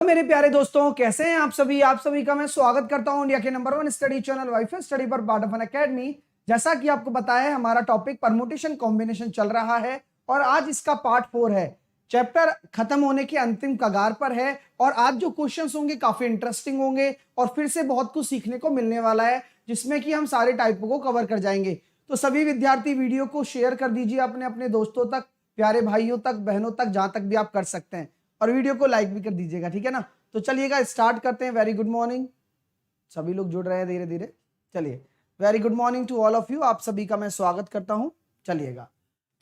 मेरे प्यारे दोस्तों, कैसे हैं आप सभी का मैं स्वागत करता हूं इंडिया के number 1 study channel wifi study पर पार्ट ऑफ एन एकेडमी। जैसा कि आपको पता है, हमारा टॉपिक परमुटेशन कॉम्बिनेशन चल रहा है और आज इसका पार्ट 4 है। चैप्टर खत्म होने के अंतिम कगार पर है और आज जो क्वेश्चंस होंगे काफी इंटरेस्टिंग होंगे और फिर से बहुत कुछ सीखने को मिलने वाला है, जिसमें कि हम सारे टाइपों को कवर कर जाएंगे। तो सभी विद्यार्थी वीडियो को शेयर कर दीजिए अपने अपने दोस्तों तक, प्यारे भाइयों तक, बहनों तक, जहां तक भी आप कर सकते हैं, और वीडियो को लाइक भी कर दीजिएगा, ठीक है ना। तो चलिएगा स्टार्ट करते हैं। वेरी गुड मॉर्निंग, सभी लोग जुड़ रहे हैं धीरे धीरे। चलिए, very good morning to all of you, आप सभी का मैं स्वागत करता हूं। चलिएगा,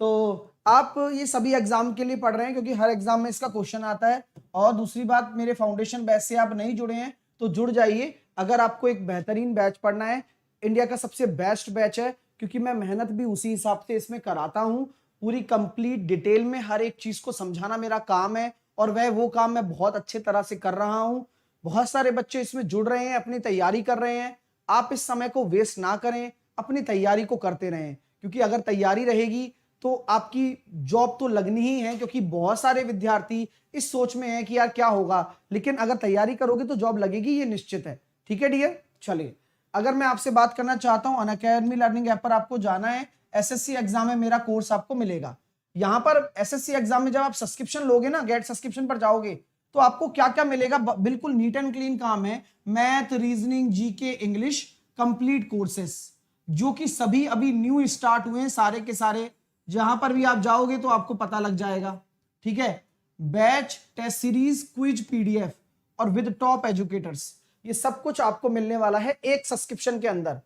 तो आप ये सभी एग्जाम के लिए पढ़ रहे हैं क्योंकि हर एग्जाम में इसका क्वेश्चन आता है। और दूसरी बात, मेरे फाउंडेशन बैच से आप नहीं जुड़े हैं तो जुड़ जाइए। अगर आपको एक बेहतरीन बैच पढ़ना है, इंडिया का सबसे बेस्ट बैच है, क्योंकि मैं मेहनत भी उसी हिसाब से इसमें कराता हूं। पूरी कंप्लीट डिटेल में हर एक चीज को समझाना मेरा काम है और वो काम मैं बहुत अच्छे तरह से कर रहा हूं। बहुत सारे बच्चे इसमें जुड़ रहे हैं, अपनी तैयारी कर रहे हैं। आप इस समय को वेस्ट ना करें, अपनी तैयारी को करते रहें, क्योंकि अगर तैयारी रहेगी तो आपकी जॉब तो लगनी ही है। क्योंकि बहुत सारे विद्यार्थी इस सोच में हैं कि यार क्या होगा, लेकिन अगर तैयारी करोगे तो जॉब लगेगी, ये निश्चित है। ठीक है डियर, चलिए, अगर मैं आपसे बात करना चाहता हूं, अनअकैडमी लर्निंग ऐप पर आपको जाना है। एसएससी एग्जाम में मेरा कोर्स आपको मिलेगा। यहां पर एसएससी एग्जाम में जब आप सब्सक्रिप्शन लोगे ना, गेट सब्सक्रिप्शन पर जाओगे, तो आपको क्या क्या मिलेगा। बिल्कुल नीट एंड क्लीन काम है। Math, reasoning, GK, English complete courses, जो कि सभी अभी न्यू स्टार्ट हुए हैं, सारे के सारे। जहां पर भी आप जाओगे तो आपको पता लग जाएगा, ठीक है। Batch, test series, quiz, PDF और विद टॉप एजुकेटर्स, ये सब कुछ आपको मिलने वाला है एक सब्सक्रिप्शन के अंदर,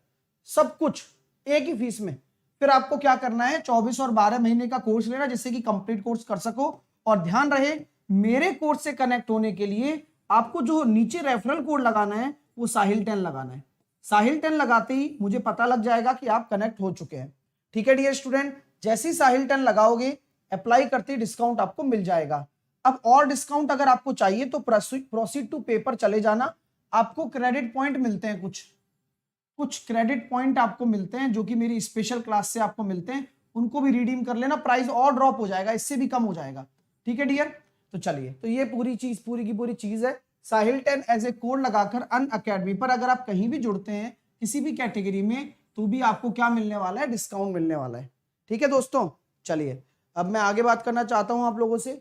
सब कुछ एक ही फीस में। फिर आपको क्या करना है, 24 और 12 महीने का कोर्स लेना, जिससे कि कंप्लीट कोर्स कर सको। और ध्यान रहे, मेरे कोर्स से कनेक्ट होने के लिए आपको जो नीचे रेफरल कोड लगाना है वो साहिल 10 लगाना है। साहिल 10 लगाते ही मुझे पता लग जाएगा कि आप कनेक्ट हो चुके हैं। ठीक है डियर स्टूडेंट, जैसे ही साहिल 10 लगाओगे, अप्लाई करते ही डिस्काउंट आपको मिल जाएगा। अब और डिस्काउंट अगर आपको चाहिए तो प्रोसीड टू पेपर चले जाना। आपको क्रेडिट पॉइंट मिलते हैं, कुछ क्रेडिट पॉइंट आपको मिलते हैं जो कि मेरी स्पेशल क्लास से आपको मिलते हैं। उनको भी रिडीम कर लेना, प्राइस और ड्रॉप हो जाएगा, इससे भी कम हो जाएगा। ठीक है डियर, तो चलिए, तो ये पूरी की पूरी चीज है। साहिल 10 एज ए कोड लगाकर अनअकैडमी पर अगर आप कहीं भी जुड़ते हैं किसी भी कैटेगरी में, तो भी आपको क्या मिलने वाला है, डिस्काउंट मिलने वाला है। ठीक है दोस्तों, चलिए अब मैं आगे बात करना चाहता हूं आप लोगों से।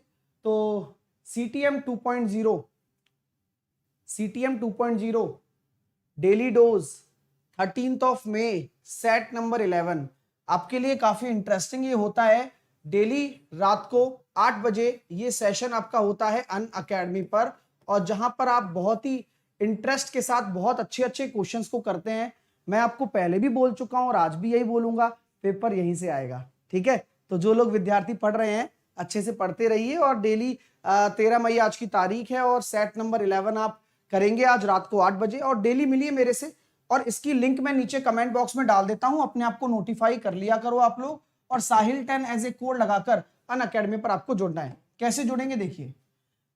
तो CTM 2.0 डेली डोज 13 मई, सेट नंबर 11 आपके लिए काफी इंटरेस्टिंग ये होता है। डेली रात को 8 बजे ये सेशन आपका होता है अनअकैडमी पर, और जहां पर आप बहुत ही इंटरेस्ट के साथ बहुत अच्छे अच्छे क्वेश्चंस को करते हैं। मैं आपको पहले भी बोल चुका हूं और आज भी यही बोलूंगा, पेपर यहीं से आएगा। ठीक है, तो जो लोग विद्यार्थी पढ़ रहे हैं अच्छे से पढ़ते रहिए। और डेली 13 मई आज की तारीख है और सेट नंबर 11 आप करेंगे आज रात को 8 बजे। और डेली मिलिए मेरे से, और इसकी लिंक मैं नीचे कमेंट बॉक्स में डाल देता हूं, अपने आप को नोटिफाई कर लिया करो आप लोग। और साहिल 10 एज ए कोड लगाकर अनअकैडमी पर आपको जुड़ना है। कैसे जुड़ेंगे देखिए,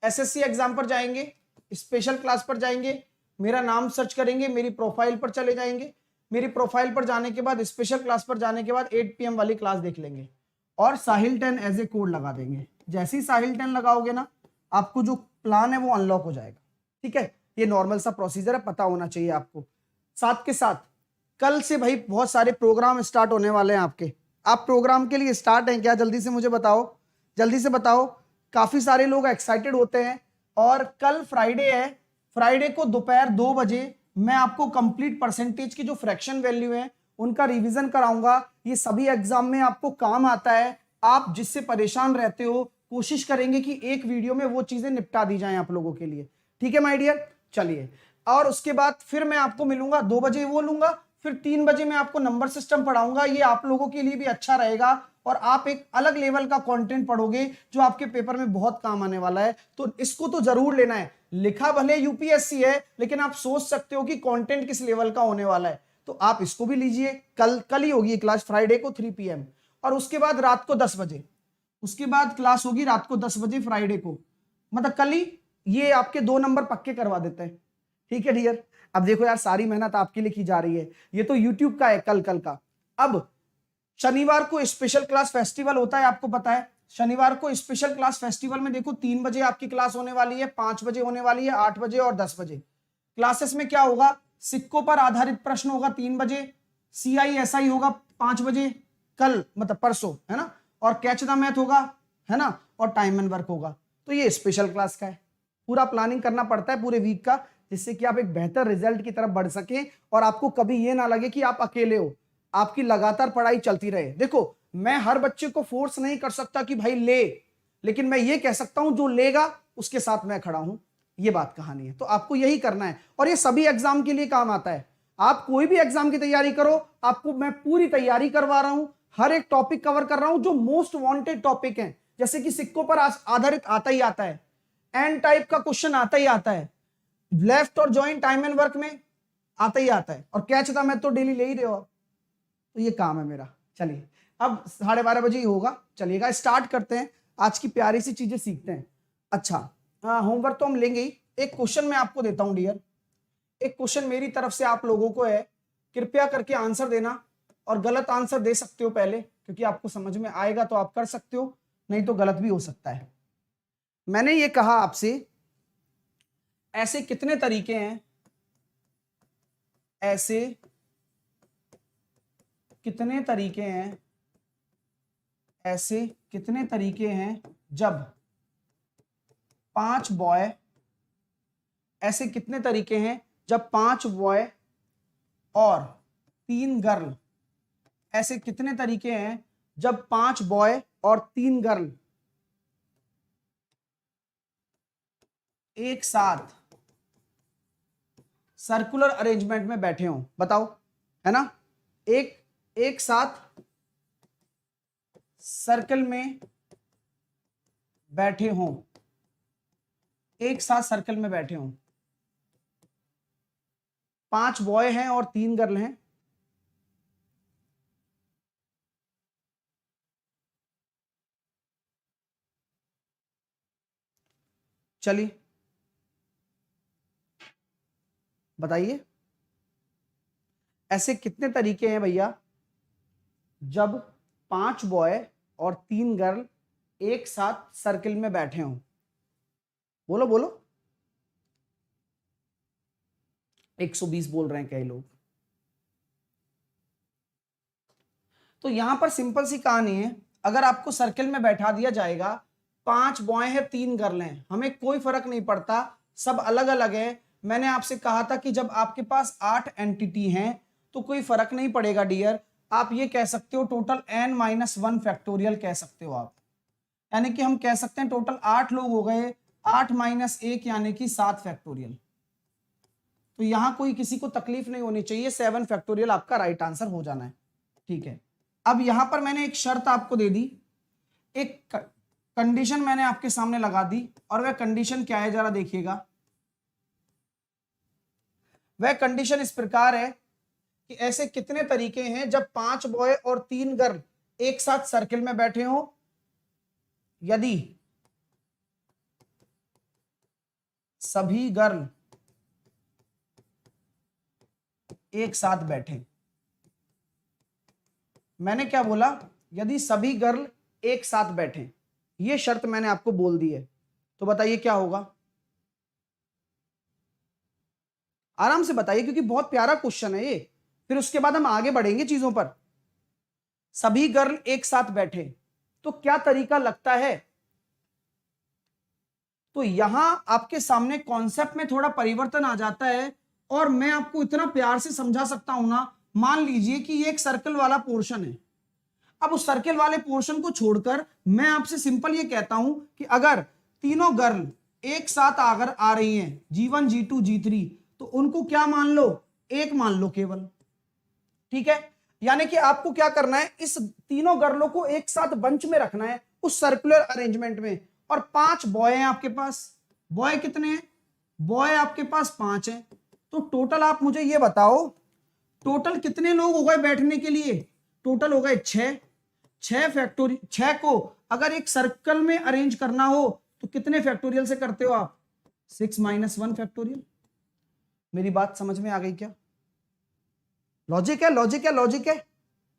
एसएससी एग्जाम पर जाएंगे, स्पेशल क्लास पर जाएंगे, मेरा नाम सर्च करेंगे, मेरी प्रोफाइल पर चले जाएंगे। मेरी प्रोफाइल पर जाने के बाद, स्पेशल क्लास पर जाने के बाद 8 PM वाली क्लास देख लेंगे और साहिल 10 एज ए कोड लगा देंगे। जैसे ही साहिल 10 लगाओगे ना, आपको जो प्लान है वो अनलॉक हो जाएगा। ठीक है, ये नॉर्मल सा प्रोसीजर है, पता होना चाहिए आपको। साथ के साथ कल से भाई बहुत सारे प्रोग्राम स्टार्ट होने वाले हैं आपके। आप प्रोग्राम के लिए स्टार्ट हैं क्या, जल्दी से मुझे बताओ, जल्दी से बताओ। काफी सारे लोग एक्साइटेड होते हैं। और कल फ्राइडे है, फ्राइडे को दोपहर 2 बजे मैं आपको कंप्लीट परसेंटेज की जो फ्रैक्शन वैल्यू है उनका रिवीजन कराऊंगा। ये सभी एग्जाम में आपको काम आता है। आप जिससे परेशान रहते हो, कोशिश करेंगे कि एक वीडियो में वो चीजें निपटा दी जाएं आप लोगों के लिए। ठीक है माय डियर, चलिए। और उसके बाद फिर मैं आपको मिलूंगा 2 बजे, वो लूंगा। फिर 3 बजे मैं आपको नंबर सिस्टम पढ़ाऊंगा। ये आप लोगों के लिए भी अच्छा रहेगा और आप एक अलग लेवल का कंटेंट पढ़ोगे जो आपके पेपर में बहुत काम आने वाला है। तो इसको तो जरूर लेना है। लिखा भले यूपीएससी है, लेकिन आप सोच सकते हो कि कंटेंट किस लेवल का होने वाला है, तो आप इसको भी लीजिए। कल ही होगी क्लास, फ्राइडे को 3 PM। और उसके बाद रात को 10 बजे, उसके बाद क्लास होगी रात को 10 बजे फ्राइडे को, मतलब कल ही। ये आपके 2 नंबर पक्के करवा देते हैं। ठीक है डियर, अब देखो यार, सारी मेहनत आपके लिए की जा रही है। ये तो यूट्यूब का है कल का। अब शनिवार को स्पेशल क्लास फेस्टिवल होता है, आपको पता है। शनिवार को स्पेशल क्लास फेस्टिवल में देखो 3 बजे आपकी क्लास होने वाली है, 5 बजे होने वाली है, 8 बजे और 10 बजे। क्लासेस में क्या होगा, सिक्कों पर आधारित प्रश्न होगा 3 बजे, CISI होगा 5 बजे कल मतलब परसों, है ना, और कैच द मैथ होगा, है ना, और टाइम एंड वर्क होगा। तो ये स्पेशल क्लास का है। पूरा प्लानिंग करना पड़ता है पूरे वीक का, जिससे कि आप एक बेहतर रिजल्ट की तरफ बढ़ सके और आपको कभी ये ना लगे कि आप अकेले हो, आपकी लगातार पढ़ाई चलती रहे। देखो मैं हर बच्चे को फोर्स नहीं कर सकता कि भाई ले, लेकिन मैं ये कह सकता हूं जो लेगा उसके साथ मैं खड़ा हूं, ये बात कहानी है। तो आपको यही करना है और ये सभी एग्जाम के लिए काम आता है। आप कोई भी एग्जाम की तैयारी करो, आपको मैं पूरी तैयारी करवा रहा हूं, हर एक टॉपिक कवर कर रहा हूं जो मोस्ट वांटेड टॉपिक है। जैसे कि सिक्कों पर आधारित आता ही आता है, एन टाइप का क्वेश्चन आता ही आता है, लेफ्ट और जॉइंट टाइम एंड वर्क में आता ही आता है, और कैच था मैं तो डेली ले ही रहे हो। तो ये काम है मेरा। चलिए अब 12:30 बजे ही होगा, चलिएगा स्टार्ट करते हैं, आज की प्यारी सी चीजें सीखते हैं। अच्छा होमवर्क तो हम लेंगे ही। एक क्वेश्चन मैं आपको देता हूं डियर, एक क्वेश्चन मेरी तरफ से आप लोगों को है, कृपया करके आंसर देना, और गलत आंसर दे सकते हो पहले, क्योंकि आपको समझ में आएगा तो आप कर सकते हो, नहीं तो गलत भी हो सकता है। मैंने ये कहा आपसे ऐसे कितने तरीके हैं, ऐसे कितने तरीके हैं, ऐसे कितने तरीके हैं जब 5 बॉय, ऐसे कितने तरीके हैं जब 5 बॉय और 3 गर्ल, ऐसे कितने तरीके हैं जब 5 बॉय और 3 गर्ल एक साथ सर्कुलर अरेंजमेंट में बैठे हों, बताओ, है ना, एक साथ सर्कल में बैठे हों, एक साथ सर्कल में बैठे हों, 5 बॉय हैं और 3 गर्ल हैं, चलिए बताइए ऐसे कितने तरीके हैं भैया जब 5 बॉय और 3 गर्ल एक साथ सर्किल में बैठे हों, बोलो बोलो। 120 बोल रहे हैं कई लोग। तो यहां पर सिंपल सी कहानी है, अगर आपको सर्किल में बैठा दिया जाएगा, 5 बॉय हैं 3 गर्ल हैं, हमें कोई फर्क नहीं पड़ता, सब अलग अलग है। मैंने आपसे कहा था कि जब आपके पास 8 एंटिटी हैं तो कोई फर्क नहीं पड़ेगा डियर, आप ये कह सकते हो टोटल n-1 फैक्टोरियल कह सकते हो आप, यानी कि हम कह सकते हैं टोटल 8 लोग हो गए, 8 - 1 यानी कि 7 फैक्टोरियल। तो यहां कोई किसी को तकलीफ नहीं होनी चाहिए, 7 फैक्टोरियल आपका राइट आंसर हो जाना है, ठीक है। अब यहां पर मैंने एक शर्त आपको दे दी, एक कंडीशन मैंने आपके सामने लगा दी, और वह कंडीशन क्या है जरा देखिएगा। वह कंडीशन इस प्रकार है कि ऐसे कितने तरीके हैं जब 5 बॉय और 3 गर्ल एक साथ सर्किल में बैठे हों, यदि सभी गर्ल एक साथ बैठे। मैंने क्या बोला, यदि सभी गर्ल एक साथ बैठे, ये शर्त मैंने आपको बोल दी है। तो बताइए क्या होगा, आराम से बताइए क्योंकि बहुत प्यारा क्वेश्चन है ये, फिर उसके बाद हम आगे बढ़ेंगे चीजों पर। सभी गर्ल एक साथ बैठे तो क्या तरीका लगता है। तो यहां आपके सामने कॉन्सेप्ट में थोड़ा परिवर्तन आ जाता है, और मैं आपको इतना प्यार से समझा सकता हूं ना, मान लीजिए कि ये एक सर्कल वाला पोर्शन है, अब उस सर्कल वाले पोर्शन को छोड़कर मैं आपसे सिंपल ये कहता हूं कि अगर तीनों गर्ल एक साथ अगर आ रही हैं, G1 G2 G3, तो उनको क्या मान लो, एक मान लो केवल, ठीक है। यानी कि आपको क्या करना है, इस तीनों गर्लों को एक साथ बंच में रखना है उस सर्कुलर अरेंजमेंट में, और 5 बॉय हैं आपके पास। बॉय कितने हैं, बॉय आपके पास 5 हैं, तो टोटल आप मुझे ये बताओ टोटल कितने लोग हो गए बैठने के लिए, टोटल हो गए 6। 6 फैक्टोरियल, 6 को अगर एक सर्कल में अरेंज करना हो तो कितने फैक्टोरियल से करते हो आप, 6 - 1 फैक्टोरियल। मेरी बात समझ में आ गई क्या, लॉजिक है, लॉजिक है, लॉजिक है।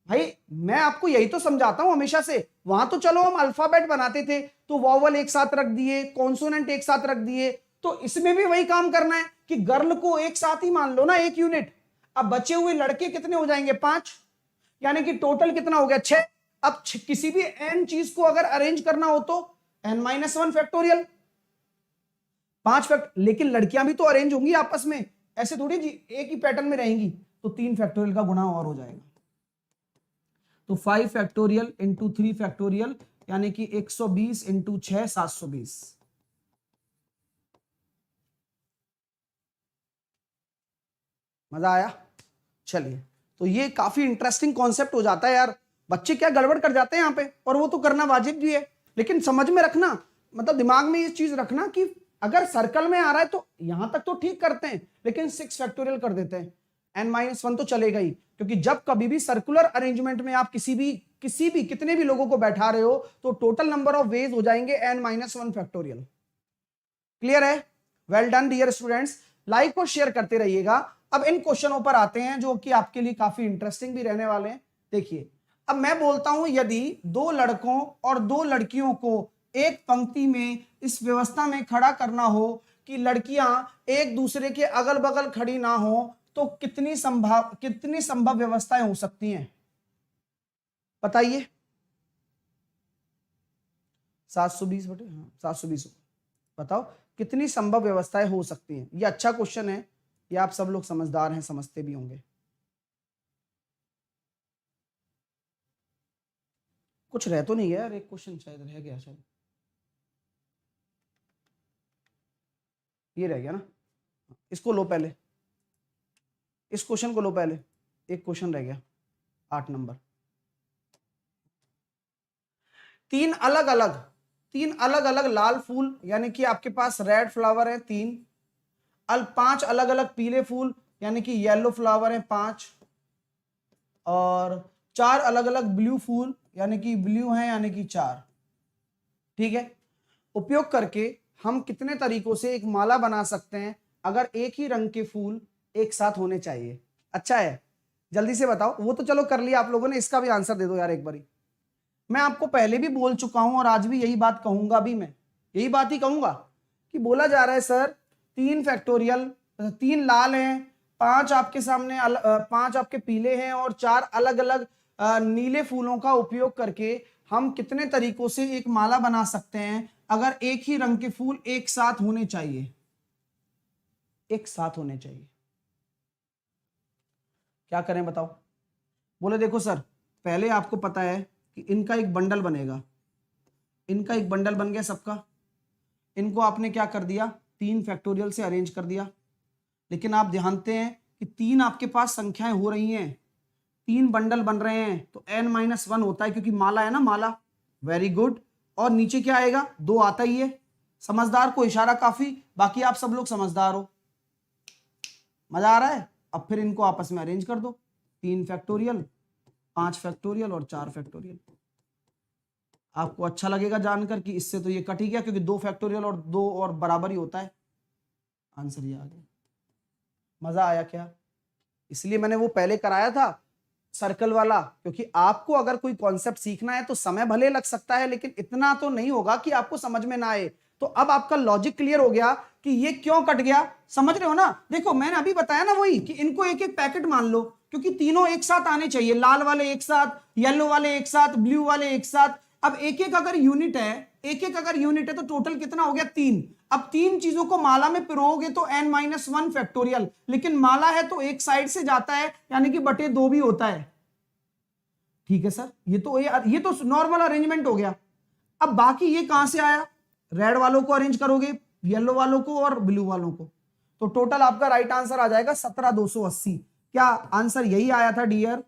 भाई मैं आपको यही तो समझाता हूं हमेशा से। वहां तो चलो हम अल्फाबेट बनाते थे तो वॉवल एक साथ रख दिए, कॉन्सोनेंट एक साथ रख दिए, तो इसमें भी वही काम करना है कि गर्ल को एक साथ ही मान लो ना, एक यूनिट। अब बचे हुए लड़के कितने हो जाएंगे, 5, यानी कि टोटल कितना हो गया, 6। अब किसी भी n चीज को अगर अरेंज करना हो तो n-1 फैक्टोरियल, 5 फैक्ट, लेकिन लड़कियां भी तो अरेंज होंगी आपस में, ऐसे थोड़ी जी एक ही पैटर्न में रहेंगी, तो 3 फैक्टोरियल का गुणा और हो जाएगा। तो 5 फैक्टोरियल इंटू 3 फैक्टोरियल यानी कि 120 इंटू 6 720। मजा आया? चलिए, तो ये काफी इंटरेस्टिंग कॉन्सेप्ट हो जाता है यार। बच्चे क्या गड़बड़ कर जाते हैं यहाँ पे, और वो तो करना वाजिब भी है, लेकिन समझ में रखना, मतलब दिमाग में ये चीज रखना कि अगर सर्कल में आ रहा है तो यहां तक तो ठीक करते हैं, लेकिन 6 फैक्टोरियल कर देते हैं। n-1 तो चलेगा ही, क्योंकि जब कभी भी सर्कुलर अरेंजमेंट में आप किसी भी कितने भी लोगों को बैठा रहे हो तो टोटल नंबर ऑफ वेज हो जाएंगे n-1 फैक्टोरियल। क्लियर है? Well done dear students, like और शेयर करते रहिएगा। अब इन क्वेश्चनों पर आते हैं जो कि आपके लिए काफी इंटरेस्टिंग भी रहने वाले हैं। देखिए, अब मैं बोलता हूं यदि 2 लड़कों और 2 लड़कियों को एक पंक्ति में इस व्यवस्था में खड़ा करना हो कि लड़कियां एक दूसरे के अगल बगल खड़ी ना हो, तो कितनी संभव व्यवस्थाएं हो सकती हैं, बताइए। 720 बटे 720, बताओ कितनी संभव व्यवस्थाएं हो सकती हैं। ये अच्छा क्वेश्चन है, ये आप सब लोग समझदार हैं, समझते भी होंगे। कुछ रह तो नहीं गया यार, एक क्वेश्चन शायद रह गया, शायद ये रह गया ना, इसको लो पहले, इस क्वेश्चन को लो पहले, एक क्वेश्चन रह गया 8 नंबर। तीन अलग अलग लाल फूल, यानी कि आपके पास रेड फ्लावर है 3, 5 अलग अलग पीले फूल यानी कि येलो फ्लावर है 5, और 4 अलग अलग ब्लू फूल यानी कि ब्लू है यानी कि 4। ठीक है, उपयोग करके हम कितने तरीकों से एक माला बना सकते हैं अगर एक ही रंग के फूल एक साथ होने चाहिए। अच्छा है, जल्दी से बताओ। वो तो चलो कर लिया आप लोगों ने, इसका भी आंसर दे दो यार एक बारी। मैं आपको पहले भी बोल चुका हूं और आज भी यही बात कहूंगा, भी मैं यही बात ही कहूंगा कि बोला जा रहा है सर 3 फैक्टोरियल, 3 लाल हैं, 5 आपके सामने 5 आपके पीले हैं और 4 अलग अलग नीले फूलों का उपयोग करके हम कितने तरीकों से एक माला बना सकते हैं अगर एक ही रंग के फूल एक साथ होने चाहिए, एक साथ होने चाहिए। क्या करें बताओ? बोले देखो सर, पहले आपको पता है कि इनका एक बंडल बनेगा, इनका एक बंडल बन गया सबका, इनको आपने क्या कर दिया, 3 फैक्टोरियल से अरेंज कर दिया। लेकिन आप ध्यानते हैं कि 3 आपके पास संख्याएं हो रही हैं, 3 बंडल बन रहे हैं, तो n-1 होता है क्योंकि माला है ना, माला। Very good. और नीचे क्या आएगा, 2 आता ही है। समझदार को इशारा काफी, बाकी आप सब लोग समझदार हो, मजा आ रहा है। अब फिर इनको आपस में अरेंज कर दो, 3 फैक्टोरियल, 5 फैक्टोरियल और 4 फैक्टोरियल। आपको अच्छा लगेगा जानकर कि इससे तो ये कट ही गया, क्योंकि 2 फैक्टोरियल और 2 और बराबर ही होता है। आंसर ये आ गया। मजा आया क्या? इसलिए मैंने वो पहले कराया था सर्कल वाला, क्योंकि आपको अगर कोई कॉन्सेप्ट सीखना है तो समय भले लग सकता है, लेकिन इतना तो नहीं होगा कि आपको समझ में ना आए। तो अब आपका लॉजिक क्लियर हो गया कि ये क्यों कट गया, समझ रहे हो ना। देखो मैंने अभी बताया ना वही, कि इनको एक एक पैकेट मान लो, क्योंकि तीनों एक साथ आने चाहिए, लाल वाले एक साथ, येलो वाले एक साथ, ब्लू वाले एक साथ। अब एक एक अगर यूनिट है, एक एक अगर यूनिट है तो टोटल कितना हो गया, 3। अब 3 चीजों को माला में पिरोगे तो n-1 फैक्टोरियल, लेकिन माला है तो एक साइड से जाता है यानी कि बटे 2 भी होता है। ठीक है सर, ये तो नॉर्मल अरेंजमेंट हो गया। अब बाकी ये कहां से आया, रेड वालों को अरेंज करोगे, येलो वालों को और ब्लू वालों को, तो टोटल आपका राइट आंसर आ जाएगा 17,280। क्या आंसर यही आया था डियर?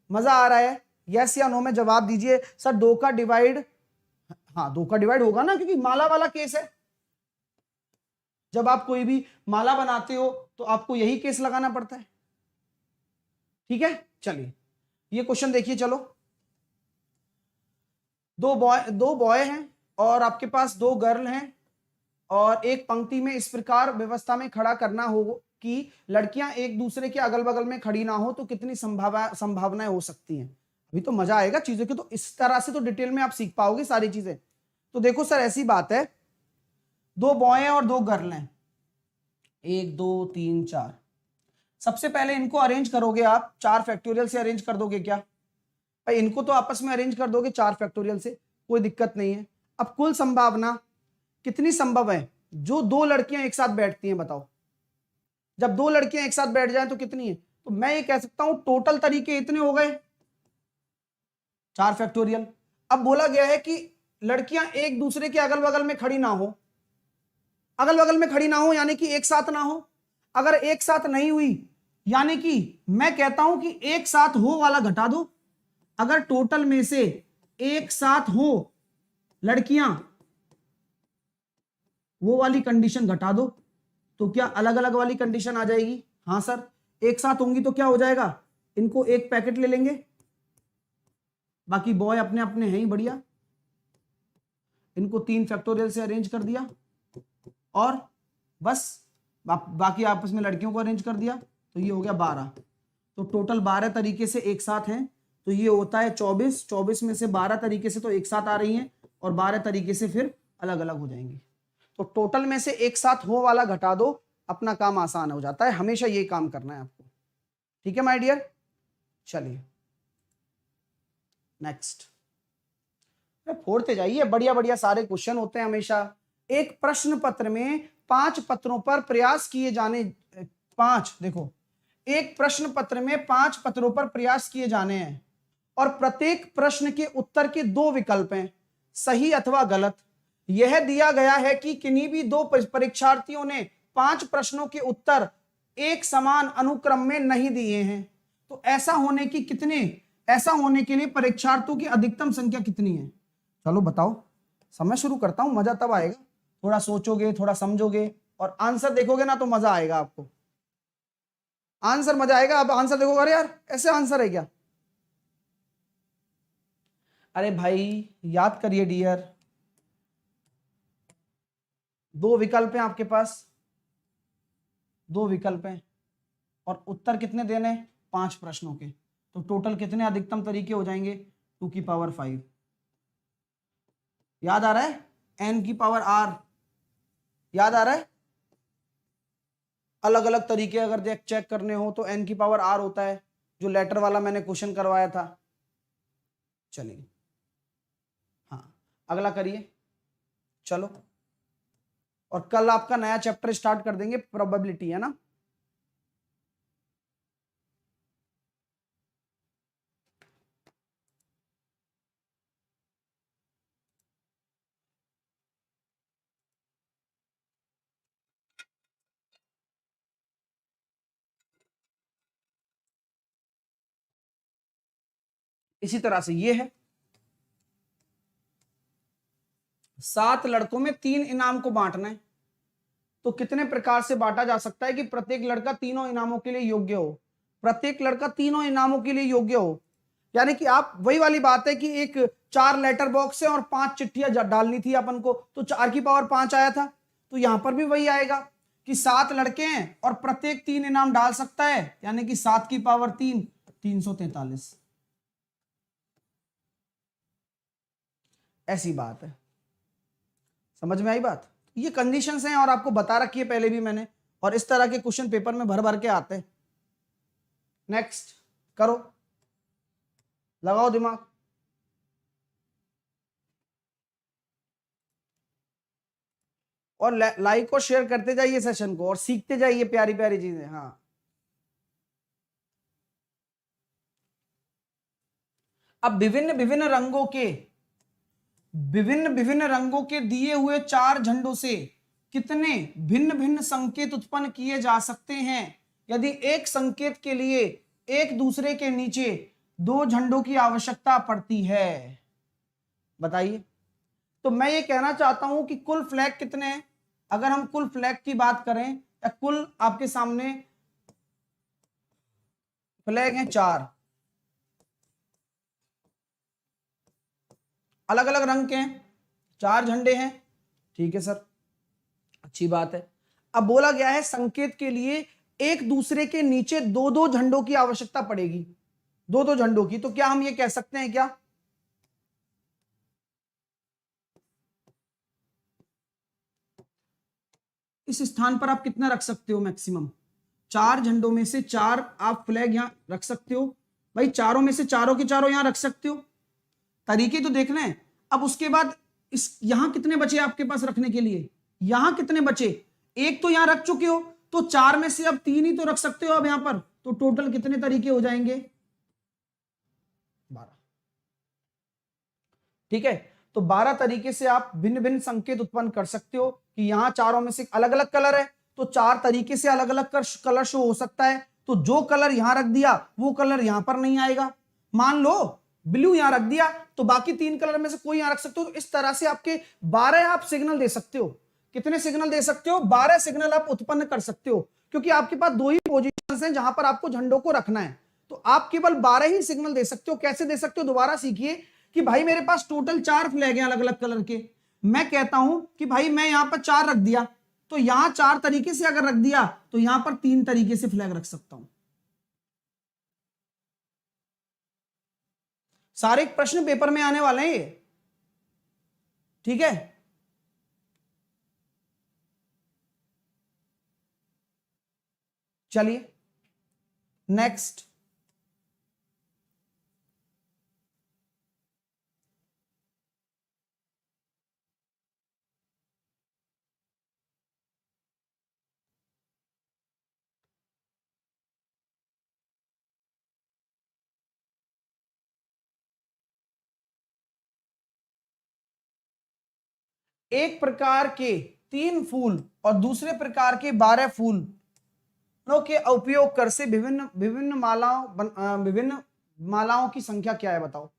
मजा आ रहा है? यस या नो में जवाब दीजिए। सर 2 का डिवाइड, हाँ 2 का डिवाइड होगा ना, क्योंकि माला वाला केस है। जब आप कोई भी माला बनाते हो तो आपको यही केस लगाना पड़ता है। ठीक है, चलिए ये क्वेश्चन देखिए। चलो, 2 बॉय हैं और आपके पास 2 गर्ल हैं, और एक पंक्ति में इस प्रकार व्यवस्था में खड़ा करना हो कि लड़कियां एक दूसरे के अगल बगल में खड़ी ना हो, तो कितनी संभावनाएं हो सकती हैं। अभी तो मजा आएगा चीजों की, तो इस तरह से तो डिटेल में आप सीख पाओगे सारी चीजें। तो देखो सर ऐसी बात है, दो बॉय हैं और दो गर्ल हैं, 1 2 3 4। सबसे पहले इनको अरेंज करोगे आप 4 फैक्टोरियल से अरेंज कर दोगे क्या भाई? इनको तो आपस में अरेंज कर दोगे 4 फैक्टोरियल से, कोई दिक्कत नहीं है। अब कुल संभावना कितनी संभव है जो दो लड़कियां एक साथ बैठती हैं, बताओ। जब दो लड़कियां एक साथ बैठ जाएं तो कितनी है? तो मैं ये कह सकता हूं टोटल तरीके इतने हो गए 4 फैक्टोरियल। अब बोला गया है कि लड़कियां एक दूसरे के अगल बगल में खड़ी ना हो, अगल बगल में खड़ी ना हो यानी कि एक साथ ना हो। अगर एक साथ नहीं हुई यानी कि मैं कहता हूं कि एक साथ हो वाला घटा दो। अगर टोटल में से एक साथ हो लड़कियां, वो वाली कंडीशन घटा दो, तो क्या अलग अलग वाली कंडीशन आ जाएगी? हां सर, एक साथ होंगी तो क्या हो जाएगा, इनको एक पैकेट ले लेंगे, बाकी बॉय अपने अपने हैं ही बढ़िया, इनको 3 फैक्टोरियल से अरेंज कर दिया और बस बाकी आपस में लड़कियों को अरेंज कर दिया, तो ये हो गया 12। तो टोटल 12 तरीके से एक साथ हैं, तो ये होता है 24। 24 में से 12 तरीके से तो एक साथ आ रही हैं और 12 तरीके से फिर अलग अलग हो जाएंगी। तो टोटल में से एक साथ हो वाला घटा दो, अपना काम आसान हो जाता है। हमेशा ये काम करना है आपको, ठीक है माय डियर। चलिए नेक्स्ट, फोड़ते जाइए, बढ़िया बढ़िया सारे क्वेश्चन होते हैं हमेशा। एक प्रश्न पत्र में 5 पत्रों पर प्रयास किए जाने, 5 देखो, एक प्रश्न पत्र में 5 पत्रों पर प्रयास किए जाने हैं और प्रत्येक प्रश्न के उत्तर के 2 विकल्प हैं, सही अथवा गलत। यह दिया गया है कि किन्हीं भी 2 परीक्षार्थियों ने 5 प्रश्नों के उत्तर एक समान अनुक्रम में नहीं दिए हैं, तो ऐसा होने के लिए परीक्षार्थियों की अधिकतम संख्या कितनी है? चलो बताओ, समय शुरू करता हूं, मजा तब आएगा, थोड़ा सोचोगे, थोड़ा समझोगे और आंसर देखोगे ना तो मजा आएगा आपको। आंसर मजा आएगा। अब आंसर देखो, अरे यार ऐसे आंसर है क्या? अरे भाई याद करिए डियर, 2 विकल्प हैं आपके पास, 2 विकल्प हैं और उत्तर कितने देने? 5 प्रश्नों के, तो टोटल कितने अधिकतम तरीके हो जाएंगे? 2 की पावर 5। याद आ रहा है? n की पावर r याद आ रहा है? अलग अलग तरीके अगर चेक करने हो तो n की पावर r होता है, जो लेटर वाला मैंने क्वेश्चन करवाया था। चलिए हाँ, अगला करिए। चलो, और कल आपका नया चैप्टर स्टार्ट कर देंगे, प्रोबेबिलिटी है ना। इसी तरह से ये है, 7 लड़कों में 3 इनाम को बांटना है, तो कितने प्रकार से बांटा जा सकता है कि प्रत्येक लड़का तीनों इनामों के लिए योग्य हो? प्रत्येक लड़का तीनों इनामों के लिए योग्य हो, यानी कि आप वही वाली बात है कि एक 4 लेटर बॉक्स है और 5 चिट्ठियां डालनी थी अपन को, तो 4 की पावर 5 आया था। तो यहां पर भी वही आएगा कि 7 लड़के हैं और प्रत्येक 3 इनाम डाल सकता है, यानी कि 7 की पावर 3, 343। ऐसी बात है, समझ में आई बात? ये कंडीशंस हैं और आपको बता रखी है पहले भी मैंने, और इस तरह के क्वेश्चन पेपर में भर भर के आते हैं। नेक्स्ट करो, लगाओ दिमाग। और लाइक और शेयर करते जाइए सेशन को और सीखते जाइए प्यारी प्यारी चीजें। हाँ, अब विभिन्न विभिन्न रंगों के दिए हुए 4 झंडों से कितने भिन्न भिन्न संकेत उत्पन्न किए जा सकते हैं यदि एक संकेत के लिए एक दूसरे के नीचे 2 झंडों की आवश्यकता पड़ती है? बताइए। तो मैं ये कहना चाहता हूं कि कुल फ्लैग कितने हैं? अगर हम कुल फ्लैग की बात करें, या कुल आपके सामने फ्लैग हैं 4, अलग अलग रंग के हैं, 4 झंडे हैं, ठीक है सर, अच्छी बात है। अब बोला गया है संकेत के लिए एक दूसरे के नीचे 2-2 झंडों की आवश्यकता पड़ेगी। दो दो झंडों की, तो क्या हम ये कह सकते हैं क्या, इस स्थान पर आप कितना रख सकते हो मैक्सिमम, चार झंडों में से चार आप फ्लैग यहां रख सकते हो भाई, चारों में से चारों के चारों यहां रख सकते हो, तरीके तो देखना है। अब उसके बाद इस यहां कितने बचे आपके पास रखने के लिए, यहां कितने बचे, एक तो यहां रख चुके हो, तो चार में से अब तीन ही तो रख सकते हो अब यहां पर, तो टोटल कितने तरीके हो जाएंगे, 12। ठीक है, तो 12 तरीके से आप भिन्न भिन्न संकेत उत्पन्न कर सकते हो कि यहां चारों में से अलग अलग कलर है, तो चार तरीके से अलग अलग कलर शो हो सकता है, तो जो कलर यहां रख दिया वो कलर यहां पर नहीं आएगा। मान लो ब्लू यहां रख दिया, तो बाकी तीन कलर में से कोई यहां रख सकते हो, तो इस तरह से आपके 12 आप सिग्नल दे सकते हो। कितने सिग्नल दे सकते हो, 12 सिग्नल आप उत्पन्न कर सकते हो, क्योंकि आपके पास दो ही पोजीशंस हैं जहां पर आपको झंडों को रखना है, तो आप केवल 12 ही सिग्नल दे सकते हो। कैसे दे सकते हो, दोबारा सीखिए कि भाई मेरे पास टोटल चार फ्लैग हैं अलग अलग कलर के, मैं कहता हूं कि भाई मैं यहां पर चार रख दिया, तो यहां चार तरीके से अगर रख दिया तो यहां पर तीन तरीके से फ्लैग रख सकता हूं। सारे प्रश्न पेपर में आने वाले हैं ये, ठीक है। चलिए नेक्स्ट, एक प्रकार के 3 फूल और दूसरे प्रकार के 12 फूल के उपयोग कर से विभिन्न विभिन्न मालाओं की संख्या क्या है बताओ।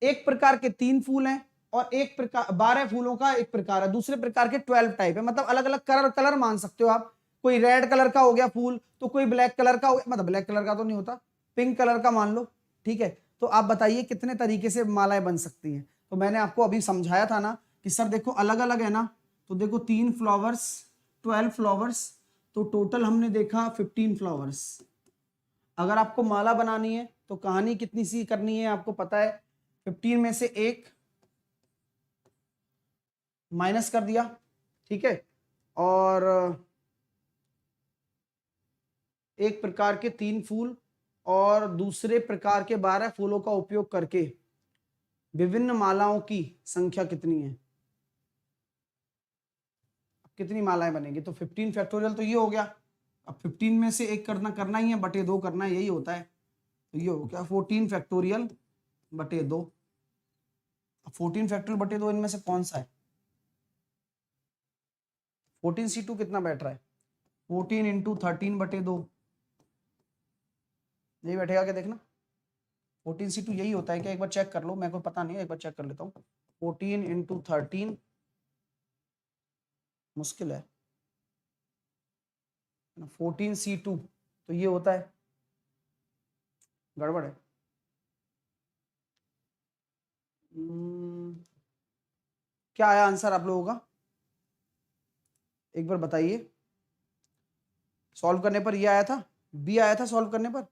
एक प्रकार के 3 फूल हैं और एक प्रकार 12 फूलों का एक प्रकार है, दूसरे प्रकार के 12 टाइप है, मतलब अलग अलग कलर मान सकते हो आप। कोई रेड कलर का हो गया फूल, तो कोई ब्लैक कलर का हो गया, मतलब ब्लैक कलर का तो नहीं होता, पिंक कलर का मान लो, ठीक है। तो आप बताइए कितने तरीके से मालाएं बन सकती हैं। तो मैंने आपको अभी समझाया था ना कि सर देखो अलग अलग है ना, तो देखो 3 फ्लावर्स 12 फ्लावर्स, तो टोटल हमने देखा 15 फ्लावर्स। अगर आपको माला बनानी है तो कहानी कितनी सी करनी है आपको पता है, 15 में से एक माइनस कर दिया, ठीक है, और एक प्रकार के 3 फूल और दूसरे प्रकार के 12 फूलों का उपयोग करके विभिन्न मालाओं की संख्या कितनी है, कितनी मालाएं बनेंगी, तो 15 फैक्टोरियल तो ये हो गया। अब 15 में से एक करना ही है, बटे 2 करना है, यही होता है, तो ये हो गया 14 फैक्टोरियल बटे 2। 14 फैक्टोरियल बटे 2 इनमें से कौन सा है, 14C2 कितना बैठ रहा है, 14 इंटू 13 बटे 2, यही बैठेगा क्या देखना। 14C2 यही होता है क्या, एक बार चेक कर लो, मेरे को पता नहीं है, एक बार चेक कर लेता हूँ। 14 इंटू 13 मुश्किल है, 14C2 तो ये होता है, गड़बड़ है। क्या आया आंसर आप लोगों का, एक बार बताइए। सॉल्व करने पर ये आया था, बी आया था सॉल्व करने पर।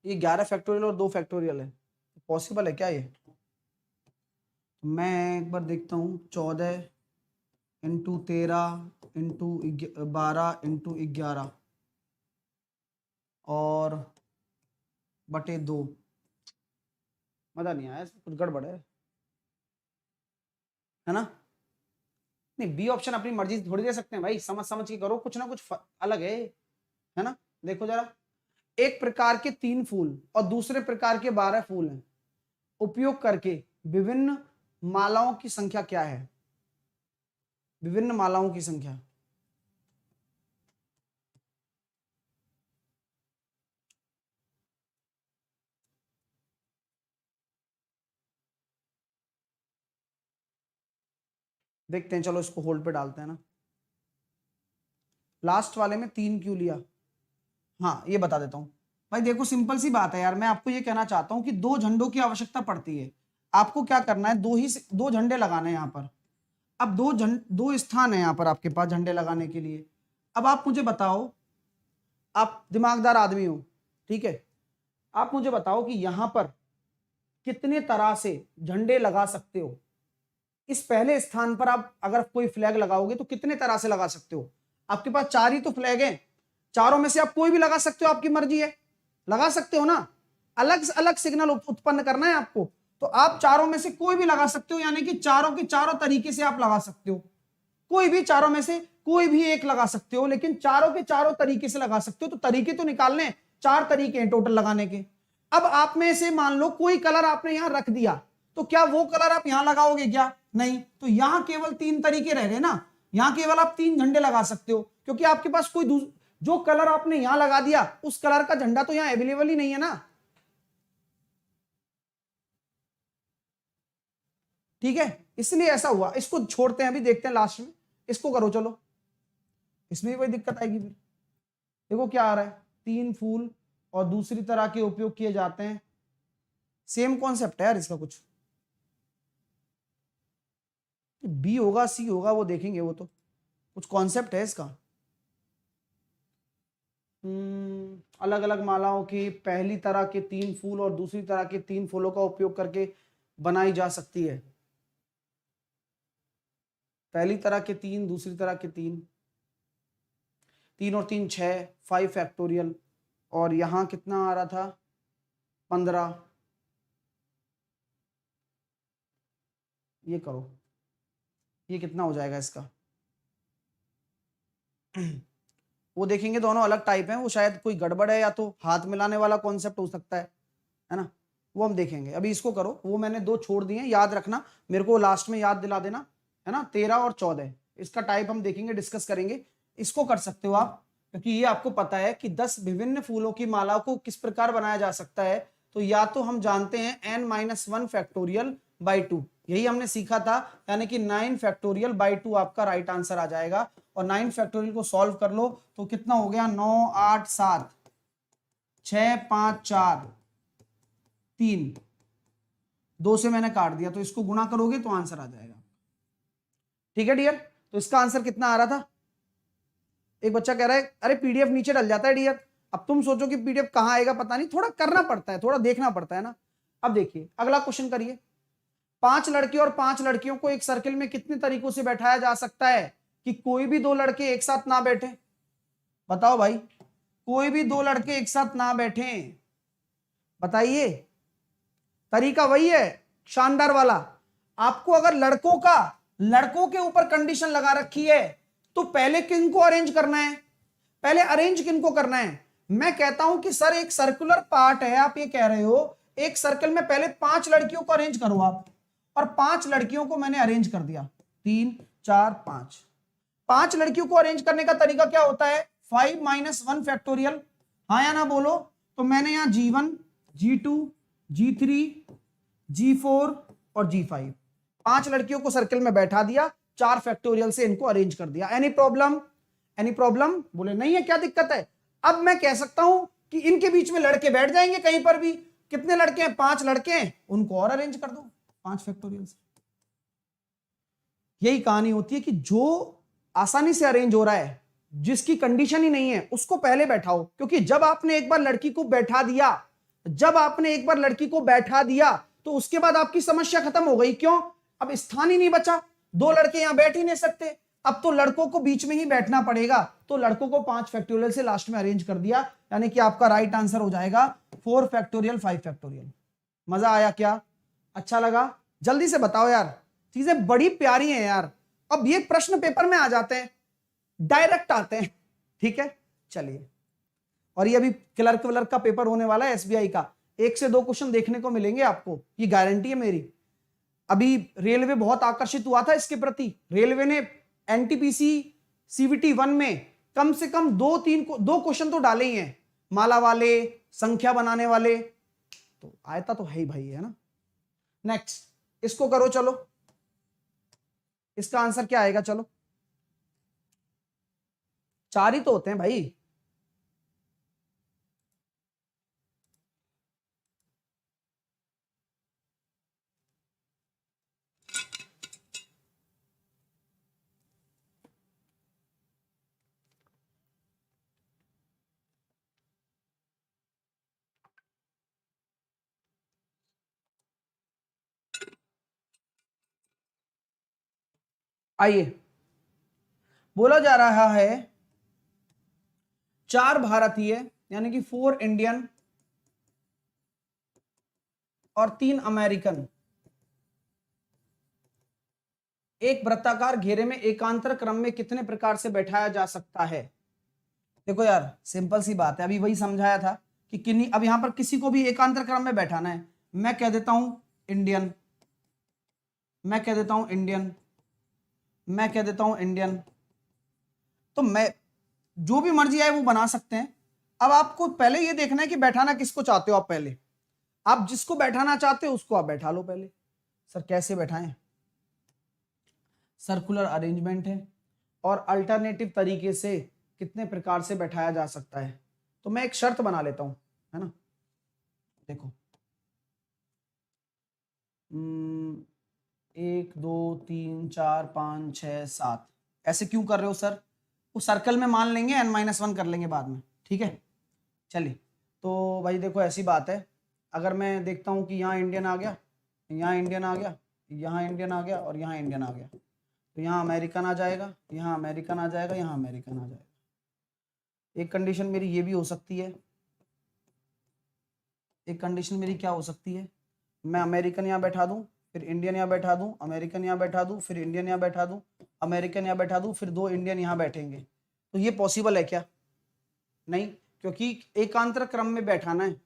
ये 11 फैक्टोरियल और 2 फैक्टोरियल है, पॉसिबल है क्या ये, तो मैं एक बार देखता हूँ, 14 इंटू 13 इंटू 12 इंटू 11 और बटे 2, मजा नहीं आया, कुछ गड़बड़ है ना। नहीं बी ऑप्शन अपनी मर्जी से थोड़ी दे सकते हैं भाई, समझ समझ के करो, कुछ ना कुछ अलग है ना। देखो जरा, एक प्रकार के 3 फूल और दूसरे प्रकार के 12 फूल हैं, उपयोग करके विभिन्न मालाओं की संख्या क्या है, विभिन्न मालाओं की संख्या। देखते हैं, चलो इसको होल्ड पे डालते हैं ना। लास्ट वाले में 3 क्यों लिया, हाँ ये बता देता हूं भाई। देखो सिंपल सी बात है यार, मैं आपको ये कहना चाहता हूं कि 2 झंडों की आवश्यकता पड़ती है। आपको क्या करना है, 2 झंडे लगाने हैं यहां पर। अब दो स्थान है यहाँ पर आपके पास झंडे लगाने के लिए। अब आप मुझे बताओ, आप दिमागदार आदमी हो, ठीक है, आप मुझे बताओ कि यहां पर कितने तरह से झंडे लगा सकते हो। इस पहले स्थान पर आप अगर कोई फ्लैग लगाओगे तो कितने तरह से लगा सकते हो। आपके पास 4 ही तो फ्लैग हैं, चारों में से आप कोई भी लगा सकते हो, आपकी मर्जी है, लगा सकते हो ना। अलग अलग सिग्नल उत्पन्न करना है आपको, तो आप चारों में से कोई भी लगा सकते हो, यानी कि चारों के चारों तरीके से आप लगा सकते हो। कोई भी चारों में से कोई भी एक लगा सकते हो, लेकिन चारों के चारों तरीके से लगा सकते हो। तो तरीके तो निकालने हैं, 4 तरीके हैं टोटल लगाने के। अब आप में से मान लो कोई कलर आपने यहां रख दिया, तो क्या वो कलर आप यहां लगाओगे क्या? नहीं। तो यहां केवल 3 तरीके रह गए ना, यहां केवल आप 3 झंडे लगा सकते हो, क्योंकि आपके पास कोई जो कलर आपने यहां लगा दिया उस कलर का झंडा तो यहां अवेलेबल ही नहीं है ना। ठीक है, इसलिए ऐसा हुआ। इसको छोड़ते हैं, अभी देखते हैं लास्ट में। इसको करो चलो, इसमें भी कोई दिक्कत आएगी फिर। देखो क्या आ रहा है, 3 फूल और दूसरी तरह के उपयोग किए जाते हैं। सेम कॉन्सेप्ट है यार इसका। कुछ बी होगा सी होगा वो देखेंगे, वो तो कुछ कॉन्सेप्ट है इसका। अलग अलग मालाओं की पहली तरह के 3 फूल और दूसरी तरह के 3 फूलों का उपयोग करके बनाई जा सकती है। पहली तरह के 3, दूसरी तरह के 3, 3 और 3 6, 5 फैक्टोरियल, और यहां कितना आ रहा था, 15। ये करो, ये कितना हो जाएगा इसका। वो देखेंगे, दोनों अलग टाइप हैं, वो शायद कोई गड़बड़ है या तो हाथ मिलाने वाला कॉन्सेप्ट हो सकता है ना, वो हम देखेंगे। अभी इसको करो, वो मैंने 2 छोड़ दिए, याद रखना, मेरे को लास्ट में याद दिला देना, है ना। 13 और 14 इसका टाइप हम देखेंगे, डिस्कस करेंगे। इसको कर सकते हो आप, क्योंकि ये आपको पता है कि 10 विभिन्न फूलों की माला को किस प्रकार बनाया जा सकता है। तो या तो हम जानते हैं n-1 फैक्टोरियल बाई 2, यही हमने सीखा था, यानी कि 9 फैक्टोरियल बाई 2 आपका राइट आंसर आ जाएगा। और 9 फैक्टोरियल को सॉल्व कर लो तो कितना हो गया, 9 8 7 6 5 4 3, 2 से मैंने काट दिया, तो इसको गुणा करोगे तो आंसर आ जाएगा। ठीक है डियर, तो इसका आंसर कितना आ रहा था। एक बच्चा कह रहा है अरे पीडीएफ नीचे डल जाता है डियर। अब तुम सोचो कि पीडीएफ कहां आएगा, पता नहीं, थोड़ा करना पड़ता है, थोड़ा देखना पड़ता है ना। अब देखिए अगला क्वेश्चन करिए। 5 लड़के और 5 लड़कियों को एक सर्किल में कितने तरीकों से बैठाया जा सकता है कि कोई भी 2 लड़के एक साथ ना बैठे। बताओ भाई, कोई भी 2 लड़के एक साथ ना बैठे, बताइए। तरीका वही है, शानदार वाला। आपको अगर लड़कों के ऊपर कंडीशन लगा रखी है, तो पहले किनको अरेंज करना है, पहले अरेंज किनको करना है। मैं कहता हूं कि सर एक सर्कुलर पार्ट है, आप ये कह रहे हो एक सर्कल में पहले 5 लड़कियों को अरेंज करो आप, और 5 लड़कियों को मैंने अरेंज कर दिया, 3 4 5। 5 लड़कियों को अरेंज करने का तरीका क्या होता है, 5-1 फैक्टोरियल, हाँ या ना बोलो। तो मैंने यहां G1 G2 G3 G4 और G5, 5 लड़कियों को सर्कल में बैठा दिया, 4 फैक्टोरियल से इनको अरेंज कर दिया। एनी प्रॉब्लम, एनी प्रॉब्लम, बोले नहीं है, क्या दिक्कत है। अब मैं कह सकता हूं कि इनके बीच में लड़के बैठ जाएंगे कहीं पर भी। कितने लड़के हैं, 5 लड़के हैं, उनको और अरेंज कर दो 5 फैक्टोरियल से। यही कहानी होती है कि जो आसानी से अरेंज हो रहा है, जिसकी कंडीशन ही नहीं है, उसको पहले बैठाओ। क्योंकि जब आपने एक बार लड़की को बैठा दिया, जब आपने एक बार लड़की को बैठा दिया, तो उसके बाद आपकी समस्या खत्म हो गई। क्यों, अब स्थान ही नहीं बचा, 2 लड़के यहां बैठ ही नहीं सकते, अब तो लड़कों को बीच में ही बैठना पड़ेगा। तो लड़कों को 5 फैक्टोरियल से लास्ट में अरेंज कर दिया, यानी कि आपका राइट आंसर हो जाएगा 4 फैक्टोरियल 5 फैक्टोरियल। मजा आया क्या, अच्छा लगा? जल्दी से बताओ यार, चीजें बड़ी प्यारी हैं यार। अब ये प्रश्न पेपर में आ जाते हैं, डायरेक्ट आते हैं, ठीक है। चलिए, और ये अभी क्लर्क व्लर्क का पेपर होने वाला है एसबीआई का, 1 से 2 क्वेश्चन देखने को मिलेंगे आपको, ये गारंटी है मेरी। अभी रेलवे बहुत आकर्षित हुआ था इसके प्रति, रेलवे ने एनटीपीसी सीवीटी 1 में कम से कम 2 क्वेश्चन तो डाले ही हैं, माला वाले, संख्या बनाने वाले, तो आयता तो है ही भाई, है ना। नेक्स्ट, इसको करो चलो, इसका आंसर क्या आएगा, चलो। 4 ही तो होते हैं भाई। आइए, बोला जा रहा है 4 भारतीय यानी कि 4 इंडियन और 3 अमेरिकन एक वृत्ताकार घेरे में एकांतर क्रम में कितने प्रकार से बैठाया जा सकता है। देखो यार, सिंपल सी बात है, अभी वही समझाया था कि किन्हीं, अब यहां पर किसी को भी एकांतर क्रम में बैठाना है, मैं कह देता हूं इंडियन, मैं कह देता हूं इंडियन, मैं कह देता हूं इंडियन, तो मैं जो भी मर्जी आए वो बना सकते हैं। अब आपको पहले ये देखना है कि बैठाना किसको चाहते हो आप। पहले आप जिसको बैठाना चाहते हो उसको आप बैठा लो पहले। सर कैसे बैठाएं? सर्कुलर अरेंजमेंट है और अल्टरनेटिव तरीके से कितने प्रकार से बैठाया जा सकता है। तो मैं एक शर्त बना लेता हूं, है ना। देखो 1 2 3 4 5 6 7 ऐसे क्यों कर रहे हो सर? उस सर्कल में मान लेंगे n-1 कर लेंगे बाद में, ठीक है। चलिए, तो भाई देखो ऐसी बात है, अगर मैं देखता हूं कि यहाँ इंडियन आ गया, यहाँ इंडियन आ गया, यहाँ इंडियन आ गया और यहाँ इंडियन आ गया, तो यहाँ अमेरिकन आ जाएगा, यहाँ अमेरिकन आ जाएगा, यहाँ अमेरिकन आ जाएगा। एक कंडीशन मेरी ये भी हो सकती है, एक कंडीशन मेरी क्या हो सकती है, मैं अमेरिकन यहाँ बैठा दूं, फिर इंडियन यहाँ बैठा दूं, अमेरिकन यहाँ बैठा दूं, फिर इंडियन यहाँ बैठा दूं, अमेरिकन यहाँ बैठा दूं, फिर 2 इंडियन यहाँ बैठेंगे। तो ये पॉसिबल है क्या? नहीं, क्योंकि एकांतर क्रम में बैठाना है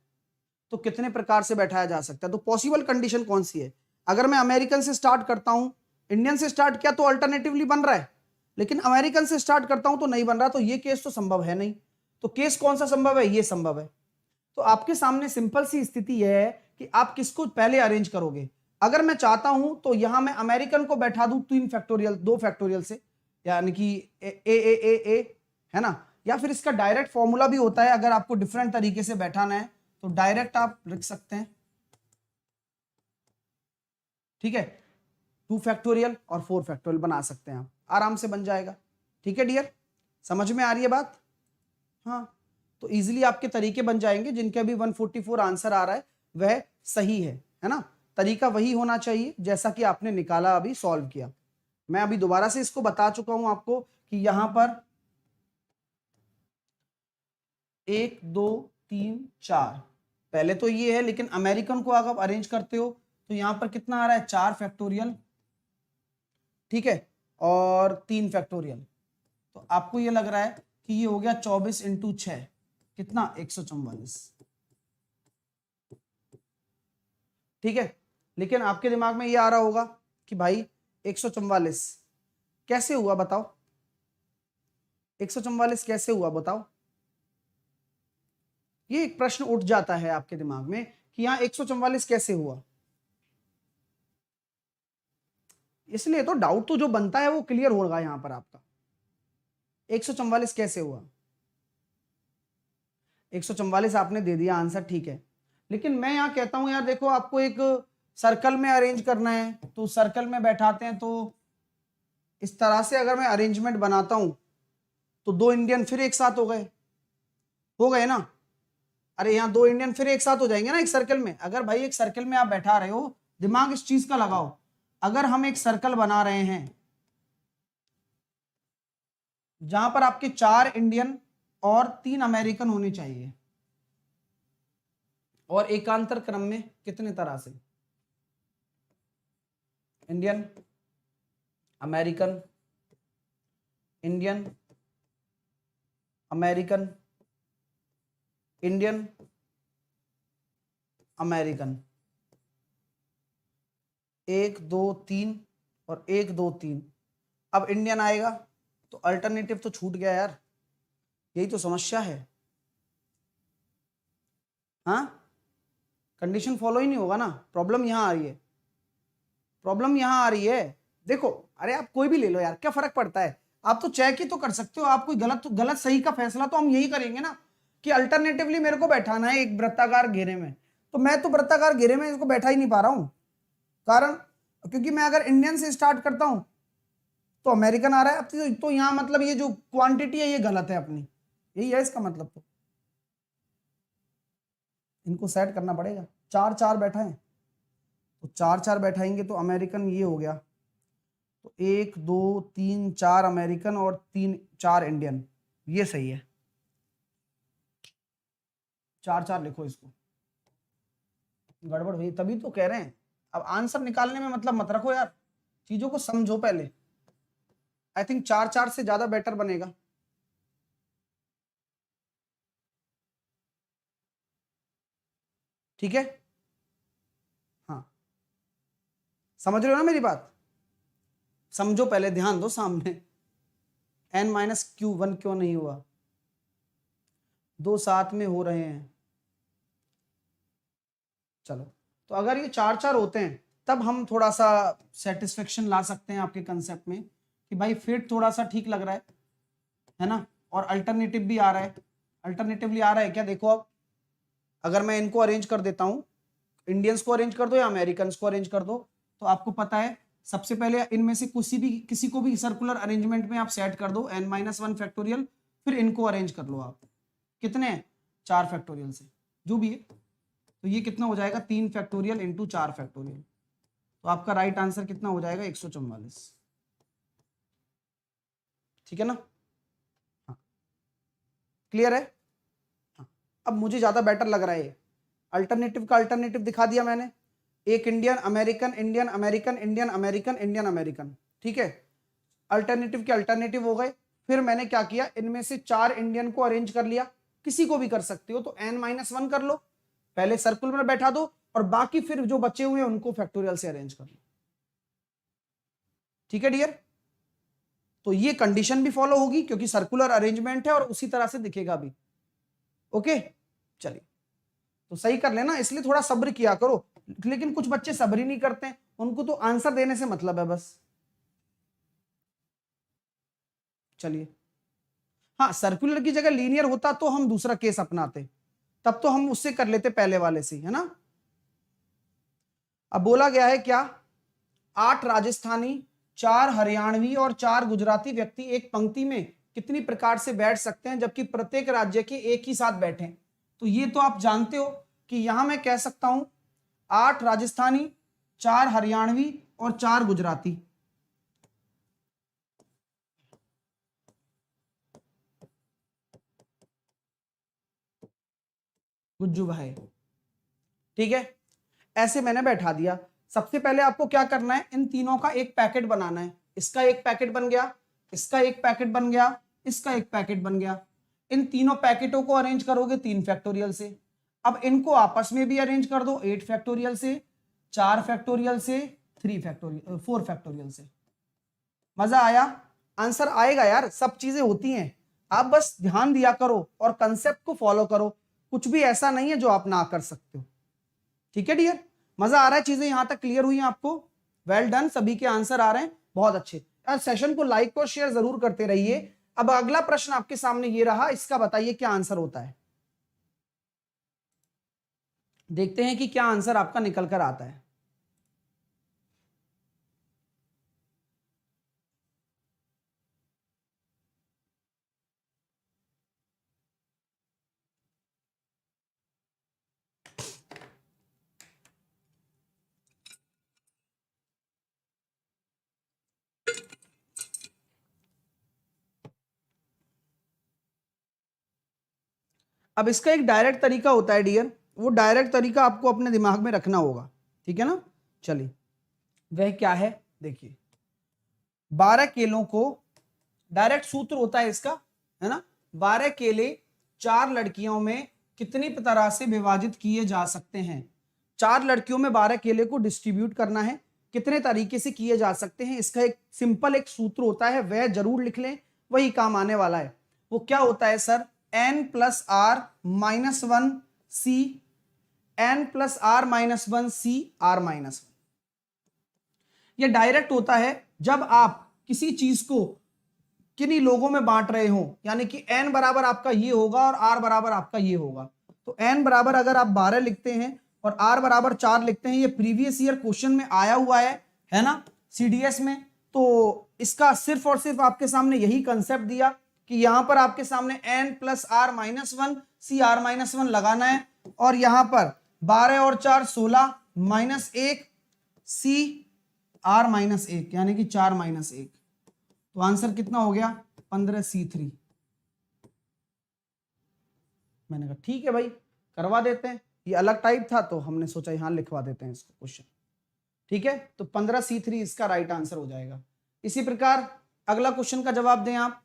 तो कितने प्रकार से बैठाया जा सकता है। तो पॉसिबल कंडीशन कौन सी है? अगर मैं अमेरिकन से स्टार्ट करता हूं, इंडियन से स्टार्ट किया तो अल्टरनेटिवली बन रहा है, लेकिन अमेरिकन से स्टार्ट करता हूं तो नहीं बन रहा, तो ये केस तो संभव है नहीं। तो केस कौन सा संभव है? ये संभव है। तो आपके सामने सिंपल सी स्थिति है कि आप किसको पहले अरेंज करोगे। अगर मैं चाहता हूं तो यहां मैं अमेरिकन को बैठा दूं 3 फैक्टोरियल 2 फैक्टोरियल से, यानी कि ए, है ना। या फिर इसका डायरेक्ट फॉर्मूला भी होता है, अगर आपको डिफरेंट तरीके से बैठाना है तो डायरेक्ट आप लिख सकते हैं, ठीक है। 2 फैक्टोरियल और 4 फैक्टोरियल बना सकते हैं, आप आराम से बन जाएगा। ठीक है डियर, समझ में आ रही है बात? हाँ, तो इजीली आपके तरीके बन जाएंगे। जिनके अभी 144 आंसर आ रहा है वह सही है ना। तरीका वही होना चाहिए जैसा कि आपने निकाला, अभी सॉल्व किया। मैं अभी दोबारा से इसको बता चुका हूं आपको कि यहां पर 1 2 3 4 पहले तो ये है, लेकिन अमेरिकन को अगर आप अरेंज करते हो तो यहां पर कितना आ रहा है? 4 फैक्टोरियल, ठीक है, और 3 फैक्टोरियल। तो आपको ये लग रहा है कि ये हो गया 24 इंटू 6, कितना? 144, ठीक है। लेकिन आपके दिमाग में ये आ रहा होगा कि भाई 144 कैसे हुआ बताओ, 144 कैसे हुआ बताओ। ये एक प्रश्न उठ जाता है आपके दिमाग में कि यहां 144 कैसे हुआ। इसलिए तो डाउट तो जो बनता है वो क्लियर होगा यहां पर आपका। 144 कैसे हुआ? 144 आपने दे दिया आंसर, ठीक है। लेकिन मैं यहां कहता हूं यार देखो, आपको एक सर्कल में अरेंज करना है तो सर्कल में बैठाते हैं, तो इस तरह से अगर मैं अरेंजमेंट बनाता हूं तो 2 इंडियन फिर एक साथ हो गए ना। अरे यहाँ 2 इंडियन फिर एक साथ हो जाएंगे ना एक सर्कल में। अगर भाई एक सर्कल में आप बैठा रहे हो, दिमाग इस चीज का लगाओ, अगर हम एक सर्कल बना रहे हैं जहां पर आपके 4 इंडियन और 3 अमेरिकन होने चाहिए, और एकांतर क्रम में कितने तरह से? Indian, American, Indian, American, Indian, American, 1 2 3 और 1 2 3। अब इंडियन आएगा तो अल्टरनेटिव तो छूट गया यार, यही तो समस्या है। हाँ, कंडीशन फॉलो ही नहीं होगा ना, प्रॉब्लम यहां आ रही है, प्रॉब्लम यहां आ रही है। देखो, अरे आप कोई भी ले लो यार, क्या फर्क पड़ता है, आप तो चेक ही तो कर सकते हो। आप कोई गलत गलत सही का फैसला तो हम यही करेंगे ना कि अल्टरनेटिवली मेरे को बैठाना है एक वृत्ताकार घेरे में, तो मैं तो वृत्ताकार घेरे में इसको बैठा ही नहीं पा रहा हूं। कारण क्योंकि मैं अगर इंडियन से स्टार्ट करता हूं तो अमेरिकन आ रहा है। अब तो यहां मतलब ये जो क्वांटिटी है ये गलत है अपनी, यही है इसका मतलब। तो इनको सेट करना पड़ेगा। 4 4 बैठा है तो 4 4 बैठाएंगे तो अमेरिकन ये हो गया, तो 1 2 3 4 अमेरिकन और 3 4 इंडियन, ये सही है। 4 4 लिखो इसको, गड़बड़ हुई तभी तो कह रहे हैं। अब आंसर निकालने में मतलब मत रखो यार, चीजों को समझो पहले। आई थिंक 4 4 से ज्यादा बेटर बनेगा। ठीक है, हाँ समझ रहे हो ना मेरी बात? समझो पहले, ध्यान दो सामने। n-q1 क्यों नहीं हुआ? दो साथ में हो रहे हैं। चलो, तो अगर ये 4 4 होते हैं तब हम थोड़ा सा सेटिस्फेक्शन ला सकते हैं आपके कंसेप्ट में कि भाई फिट थोड़ा सा ठीक लग रहा है ना, और अल्टरनेटिव भी आ रहा है। अल्टरनेटिवली आ रहा है क्या, देखो अब अगर मैं इनको अरेंज कर देता हूं, इंडियंस को अरेंज कर दो या अमेरिकन को अरेंज कर दो, तो आपको पता है सबसे पहले इनमें से किसी को भी सर्कुलर अरेंजमेंट में आप सेट कर दो n-1 फैक्टोरियल, फिर इनको अरेंज कर लो आप। कितने? 4 फैक्टोरियल से, जो भी है। तो ये कितना हो जाएगा, 3 फैक्टोरियल इंटू 4 फैक्टोरियल। तो आपका राइट आंसर कितना हो जाएगा, 144। ठीक है ना? हाँ, क्लियर है? हाँ, अब मुझे ज्यादा बेटर लग रहा है। अल्टरनेटिव का अल्टरनेटिव दिखा दिया मैंने, एक Indian American Indian American Indian American Indian American. ठीक है, अल्टरनेटिव के अल्टरनेटिव हो गए। फिर मैंने क्या किया, इनमें से 4 इंडियन को अरेंज कर लिया, किसी को भी कर सकते हो, तो n-1 कर लो, पहले सर्कुलर में बैठा दो, और बाकी फिर जो बचे हुए हैं उनको फैक्टोरियल से अरेंज कर लो। ठीक है डियर? तो ये कंडीशन भी फॉलो होगी क्योंकि सर्कुलर अरेंजमेंट है और उसी तरह से दिखेगा भी। ओके, चलिए, तो सही कर लेना, इसलिए थोड़ा सब्र किया करो। लेकिन कुछ बच्चे सब्र ही नहीं करते हैं, उनको तो आंसर देने से मतलब है बस। चलिए, हाँ सर्कुलर की जगह लीनियर होता तो हम दूसरा केस अपनाते, तब तो हम उससे कर लेते पहले वाले से, है ना। अब बोला गया है क्या, 8 राजस्थानी, 4 हरियाणवी और 4 गुजराती व्यक्ति एक पंक्ति में कितनी प्रकार से बैठ सकते हैं जबकि प्रत्येक राज्य के एक ही साथ बैठे। तो ये तो आप जानते हो कि यहां मैं कह सकता हूं 8 राजस्थानी, 4 हरियाणवी और 4 गुजराती। गुज्जू भाई, ठीक है, ऐसे मैंने बैठा दिया। सबसे पहले आपको क्या करना है, इन तीनों का एक पैकेट बनाना है। इसका एक पैकेट बन गया, इसका एक पैकेट बन गया, इसका एक पैकेट बन गया। इन तीनों पैकेटों को अरेंज करोगे 3 फैक्टोरियल से। अब इनको आपस में भी अरेंज कर दो 8 फैक्टोरियल से, 4 फैक्टोरियल से, 4 फैक्टोरियल से। मजा आया? आंसर आएगा यार, सब चीजें होती हैं, आप बस ध्यान दिया करो और कंसेप्ट को फॉलो करो। कुछ भी ऐसा नहीं है जो आप ना कर सकते हो। ठीक है डियर, मजा आ रहा है? चीजें यहां तक क्लियर हुई हैं आपको? वेल डन, सभी के आंसर आ रहे हैं, बहुत अच्छे यार। सेशन को लाइक और शेयर जरूर करते रहिए। अब अगला प्रश्न आपके सामने ये रहा, इसका बताइए क्या आंसर होता है। देखते हैं कि क्या आंसर आपका निकल कर आता है। अब इसका एक डायरेक्ट तरीका होता है डियर, वो डायरेक्ट तरीका आपको अपने दिमाग में रखना होगा। ठीक है ना? चलिए, वह क्या है देखिए, 12 केलों को, डायरेक्ट सूत्र होता है इसका, है ना। 12 केले 4 लड़कियों में कितनी तरह से विभाजित किए जा सकते हैं। 4 लड़कियों में 12 केले को डिस्ट्रीब्यूट करना है, कितने तरीके से किए जा सकते हैं। इसका एक सिंपल एक सूत्र होता है, वह जरूर लिख लें, वही काम आने वाला है। वो क्या होता है सर, n+r-1c, n+r-1c r-1। यह डायरेक्ट होता है जब आप किसी चीज को किन्हीं लोगों में बांट रहे हो, यानी कि n बराबर आपका ये होगा और r बराबर आपका ये होगा। तो n बराबर अगर आप 12 लिखते हैं और r बराबर 4 लिखते हैं, ये प्रीवियस ईयर क्वेश्चन में आया हुआ है ना, CDS में। तो इसका सिर्फ और सिर्फ आपके सामने यही कंसेप्ट दिया कि यहां पर आपके सामने n+r-1 c r-1 लगाना है, और यहां पर 12 और 4 16 -1 c r माइनस 1 यानी कि 4 माइनस 1, तो आंसर कितना हो गया 15C3। मैंने कहा ठीक है भाई करवा देते हैं, ये अलग टाइप था तो हमने सोचा यहां लिखवा देते हैं इसको क्वेश्चन। ठीक है, तो 15C3 इसका राइट आंसर हो जाएगा। इसी प्रकार अगला क्वेश्चन का जवाब दें आप।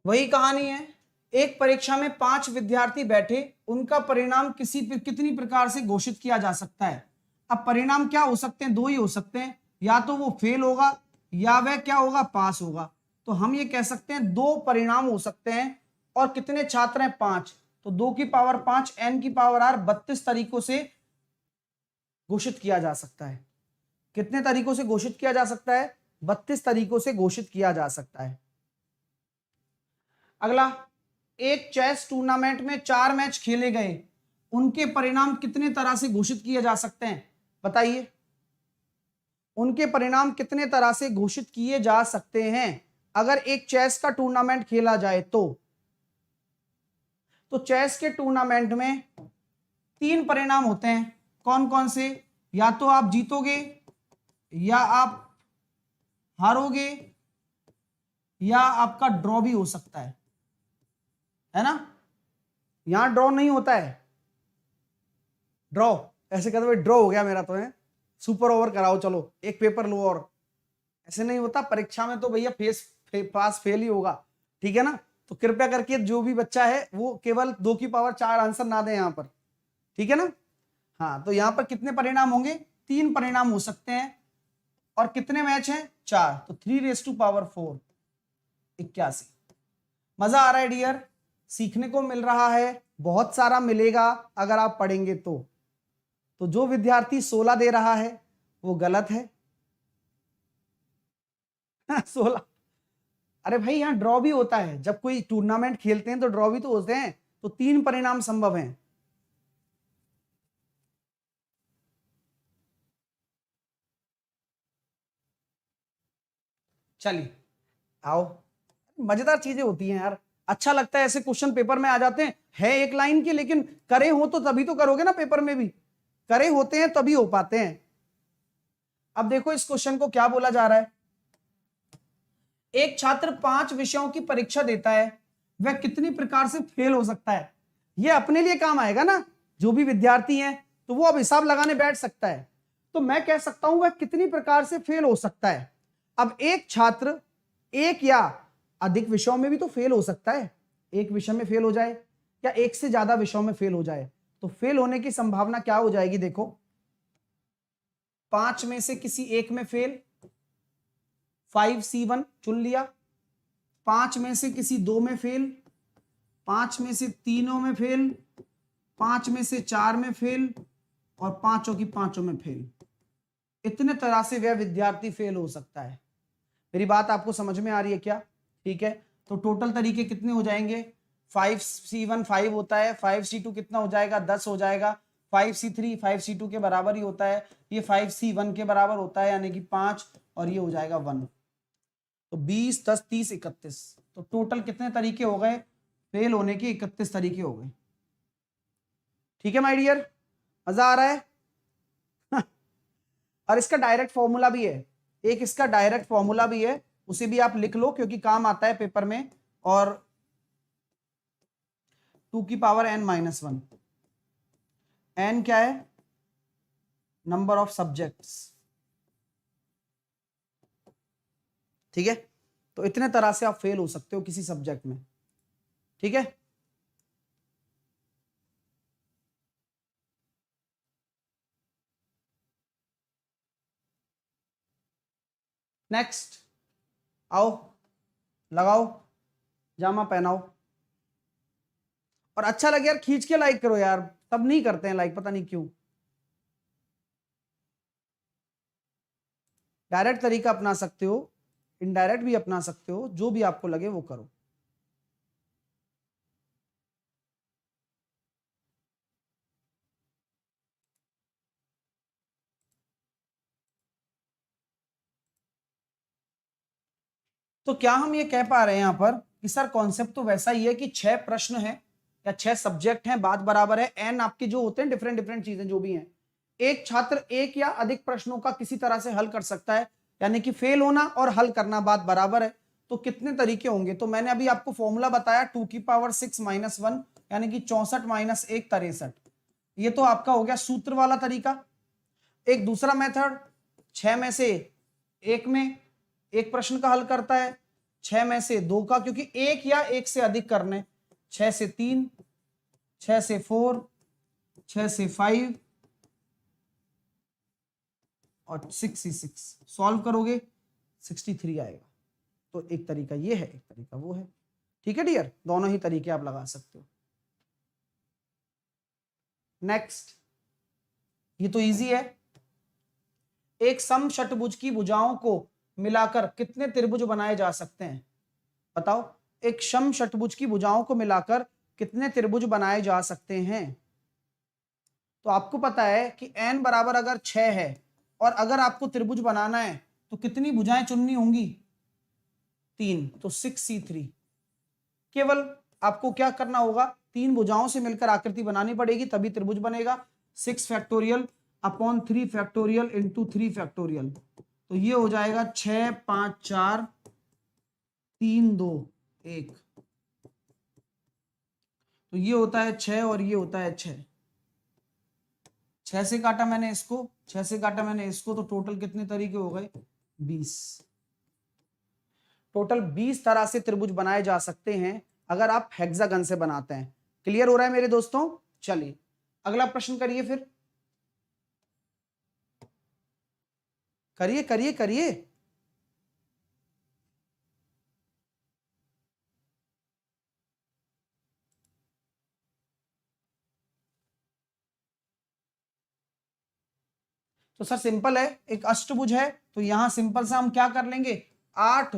वही कहानी है, एक परीक्षा में 5 विद्यार्थी बैठे, उनका परिणाम कितनी प्रकार से घोषित किया जा सकता है। अब परिणाम क्या हो सकते हैं, दो ही हो सकते हैं, या तो वो फेल होगा या वह क्या होगा पास होगा। तो हम ये कह सकते हैं दो परिणाम हो सकते हैं, और कितने छात्र हैं 5, तो 2 की पावर 5 n की पावर r 32 तरीकों से घोषित किया जा सकता है। कितने तरीकों से घोषित किया जा सकता है, 32 तरीकों से घोषित किया जा सकता है। अगला, एक चेस टूर्नामेंट में 4 मैच खेले गए, उनके परिणाम कितने तरह से घोषित किए जा सकते हैं, बताइए। उनके परिणाम कितने तरह से घोषित किए जा सकते हैं अगर एक चेस का टूर्नामेंट खेला जाए तो चेस के टूर्नामेंट में 3 परिणाम होते हैं, कौन कौन से, या तो आप जीतोगे, या आप हारोगे, या आपका ड्रॉ भी हो सकता है ना। यहां ड्रॉ नहीं होता है, ड्रॉ ऐसे कहते हुए ड्रॉ हो गया मेरा तो है, सुपर ओवर कराओ चलो एक पेपर लो, और ऐसे नहीं होता परीक्षा में, तो भैया पास फेल ही होगा। ठीक है ना, तो कृपया करके जो भी बच्चा है वो केवल 2 की पावर 4 आंसर ना दे यहां पर। ठीक है ना, हाँ, तो यहां पर कितने परिणाम होंगे, 3 परिणाम हो सकते हैं, और कितने मैच हैं 4, तो 3⁴ 81। मजा आ रहा है डियर, सीखने को मिल रहा है, बहुत सारा मिलेगा अगर आप पढ़ेंगे तो जो विद्यार्थी 16 दे रहा है वो गलत है। 16, अरे भाई यहां ड्रॉ भी होता है, जब कोई टूर्नामेंट खेलते हैं तो ड्रॉ भी तो होते हैं, तो 3 परिणाम संभव हैं। चलिए आओ, मजेदार चीजें होती हैं यार, अच्छा लगता है ऐसे क्वेश्चन पेपर में आ जाते हैं, है एक लाइन के लेकिन करे हो तो तभी तो करोगे ना, पेपर में भी करे होते हैं तभी हो पाते हैं। अब देखो इस क्वेश्चन को क्या बोला जा रहा है, एक छात्र 5 विषयों की परीक्षा देता है, वह कितनी प्रकार से फेल हो सकता है। यह अपने लिए काम आएगा ना, जो भी विद्यार्थी हैं तो वो अब हिसाब लगाने बैठ सकता है, तो मैं कह सकता हूं वह कितनी प्रकार से फेल हो सकता है। अब एक छात्र एक या अधिक विषयों में भी तो फेल हो सकता है, एक विषय में फेल हो जाए या एक से ज्यादा विषयों में फेल हो जाए, तो फेल होने की संभावना क्या हो जाएगी, देखो 5 में से किसी एक में फेल, 5C1 चुन लिया, 5 में से किसी 2 में फेल, 5 में से तीनों में फेल, 5 में से 4 में फेल, और पांचों की पांचों में फेल। इतने तरह से वह विद्यार्थी फेल हो सकता है। मेरी बात आपको समझ में आ रही है क्या, ठीक है, तो टोटल तरीके कितने हो जाएंगे, 5C1 5 होता है, 5C2 कितना हो जाएगा 10 हो जाएगा, 5C3 5C2 के बराबर ही होता है, ये 5C1 के बराबर होता है यानी कि 5, और ये हो जाएगा 1, तो 20 10 30 31, तो टोटल कितने तरीके हो गए, फेल होने के 31 तरीके हो गए। ठीक है माय डियर, मजा आ रहा है। और इसका डायरेक्ट फॉर्मूला भी है, एक इसका डायरेक्ट फॉर्मूला भी है, उसे भी आप लिख लो क्योंकि काम आता है पेपर में। और 2 की पावर n-1, n क्या है, नंबर ऑफ सब्जेक्ट्स। ठीक है, तो इतने तरह से आप फेल हो सकते हो किसी सब्जेक्ट में। ठीक है, नेक्स्ट आओ, लगाओ जामा पहनाओ, और अच्छा लगे यार खींच के लाइक करो यार, सब नहीं करते हैं लाइक, पता नहीं क्यों। डायरेक्ट तरीका अपना सकते हो, इनडायरेक्ट भी अपना सकते हो, जो भी आपको लगे वो करो। तो क्या हम ये कह पा रहे हैं यहाँ पर कि सर कॉन्सेप्ट तो वैसा ही है कि 6 प्रश्न है या 6 सब्जेक्ट हैं, बात बराबर है, एन आपके जो होते हैं डिफरेंट डिफरेंट चीजें जो भी हैं, एक छात्र एक या अधिक प्रश्नों का किसी तरह से हल कर सकता है, यानी कि फेल होना और हल करना बात बराबर है। तो कितने तरीके होंगे, तो मैंने अभी आपको फॉर्मूला बताया 2 की पावर 6 माइनस 1 यानी कि 64 माइनस 1 63। ये तो आपका हो गया सूत्र वाला तरीका। एक दूसरा मेथड 6 में से एक में एक प्रश्न का हल करता है, 6 में से 2 का, क्योंकि एक या एक से अधिक करने, 6 से 3, 6 से 4, 6 से 5 और 6 से 6 सॉल्व करोगे 63 आएगा। तो एक तरीका ये है, एक तरीका वो है। ठीक है डियर, दोनों ही तरीके आप लगा सकते हो। नेक्स्ट, ये तो इजी है। एक समषटभुज की भुजाओं को मिलाकर कितने त्रिभुज बनाए जा सकते हैं, बताओ। एक समषटभुज की भुजाओं को मिलाकर कितने त्रिभुज बनाए जा सकते हैं। तो आपको पता है कि n बराबर अगर 6 है और अगर आपको त्रिभुज बनाना है तो कितनी भुजाएं चुननी होंगी, 3, तो 6c3। केवल आपको क्या करना होगा, 3 भुजाओं से मिलकर आकृति बनानी पड़ेगी तभी त्रिभुज बनेगा। 6 factorial upon 3 factorial into 3 factorial, तो ये हो जाएगा 6 5 4 3 2 1, तो ये होता है 6 और ये होता है 6। 6 से काटा मैंने इसको, 6 से काटा मैंने इसको, तो टोटल कितने तरीके हो गए, 20। टोटल 20 तरह से त्रिभुज बनाए जा सकते हैं अगर आप हेक्सागन से बनाते हैं। क्लियर हो रहा है मेरे दोस्तों। चलिए अगला प्रश्न करिए, फिर करिए करिए करिए। तो सर सिंपल है, एक अष्टभुज है तो यहां सिंपल सा हम क्या कर लेंगे, 8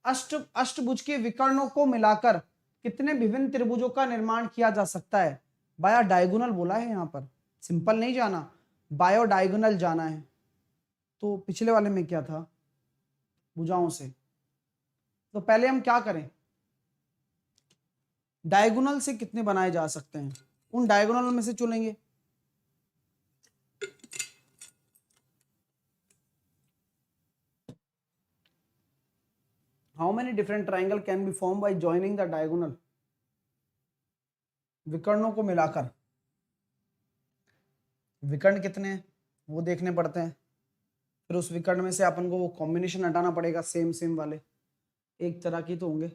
अष्टभुज के विकर्णों को मिलाकर कितने विभिन्न त्रिभुजों का निर्माण किया जा सकता है। बाया डायगोनल बोला है यहां पर, सिंपल नहीं जाना, बायो डायगोनल जाना है। तो पिछले वाले में क्या था, भुजाओं से, तो पहले हम क्या करें, डायगोनल से कितने बनाए जा सकते हैं उन डायगोनल में से चुनेंगे। How many different triangle can be form by joining the diagonal, विकर्णों को मिलाकर, विकर्ण कितने हैं वो देखने पड़ते हैं, फिर उस विकर्ण में से अपन को वो कॉम्बिनेशन हटाना पड़ेगा, सेम सेम वाले एक तरह की तो होंगे।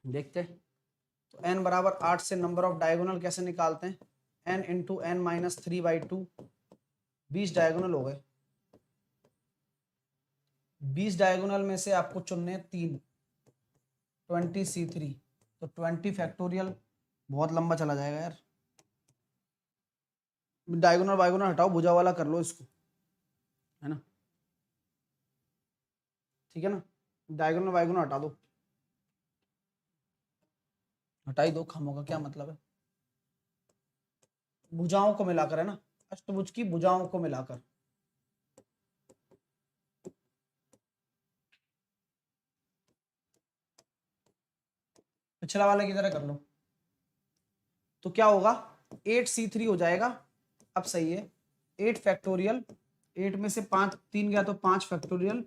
देखते हैं, तो n बराबर 8 से नंबर ऑफ डायगोनल कैसे निकालते हैं, n into n minus 3/2, 20 diagonal हो गए। 20 डायगोनल में से आपको चुनने 3, 20c3, तो 20 फैक्टोरियल, बहुत लंबा चला जाएगा यार। डायगोनल वायगोनल हटाओ, भुजा वाला कर लो इसको, है ना, ठीक है ना, डायगोनल वायगोनल हटा दो, हटा ही दो, खामों का क्या मतलब है। भुजाओं को मिलाकर, है ना, अष्टभुज की भुजाओं को मिलाकर। पिछला वाला की तरह कर लो, तो क्या होगा, 8c3 हो जाएगा। अब सही है, 8 फैक्टोरियल, 8 में से 5 3 गया तो 5 फैक्टोरियल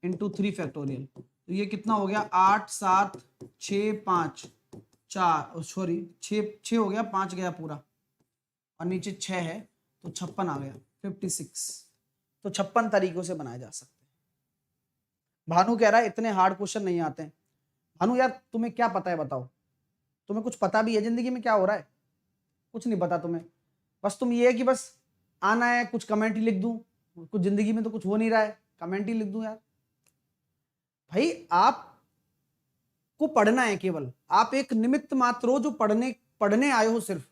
इंटू 3 फैक्टोरियल, तो ये कितना हो गया, 8 7 6 5 4, सॉरी 6 हो गया, 5 गया पूरा और नीचे 6 है तो 56 आ गया, 56। तो 56 तरीकों से बनाए जा सकते हैं। भानु कह रहा है इतने हार्ड क्वेश्चन नहीं आते हैं। भानु यार तुम्हें क्या पता है, बताओ, तुम्हें कुछ पता भी है जिंदगी में क्या हो रहा है, कुछ नहीं पता तुम्हें, बस तुम ये है कि बस आना है, कुछ कमेंट ही लिख दूं, कुछ जिंदगी में तो कुछ हो नहीं रहा है, कमेंट ही लिख दूं यार। भाई आप को पढ़ना है, केवल आप एक निमित्त मात्र हो जो पढ़ने आए हो। सिर्फ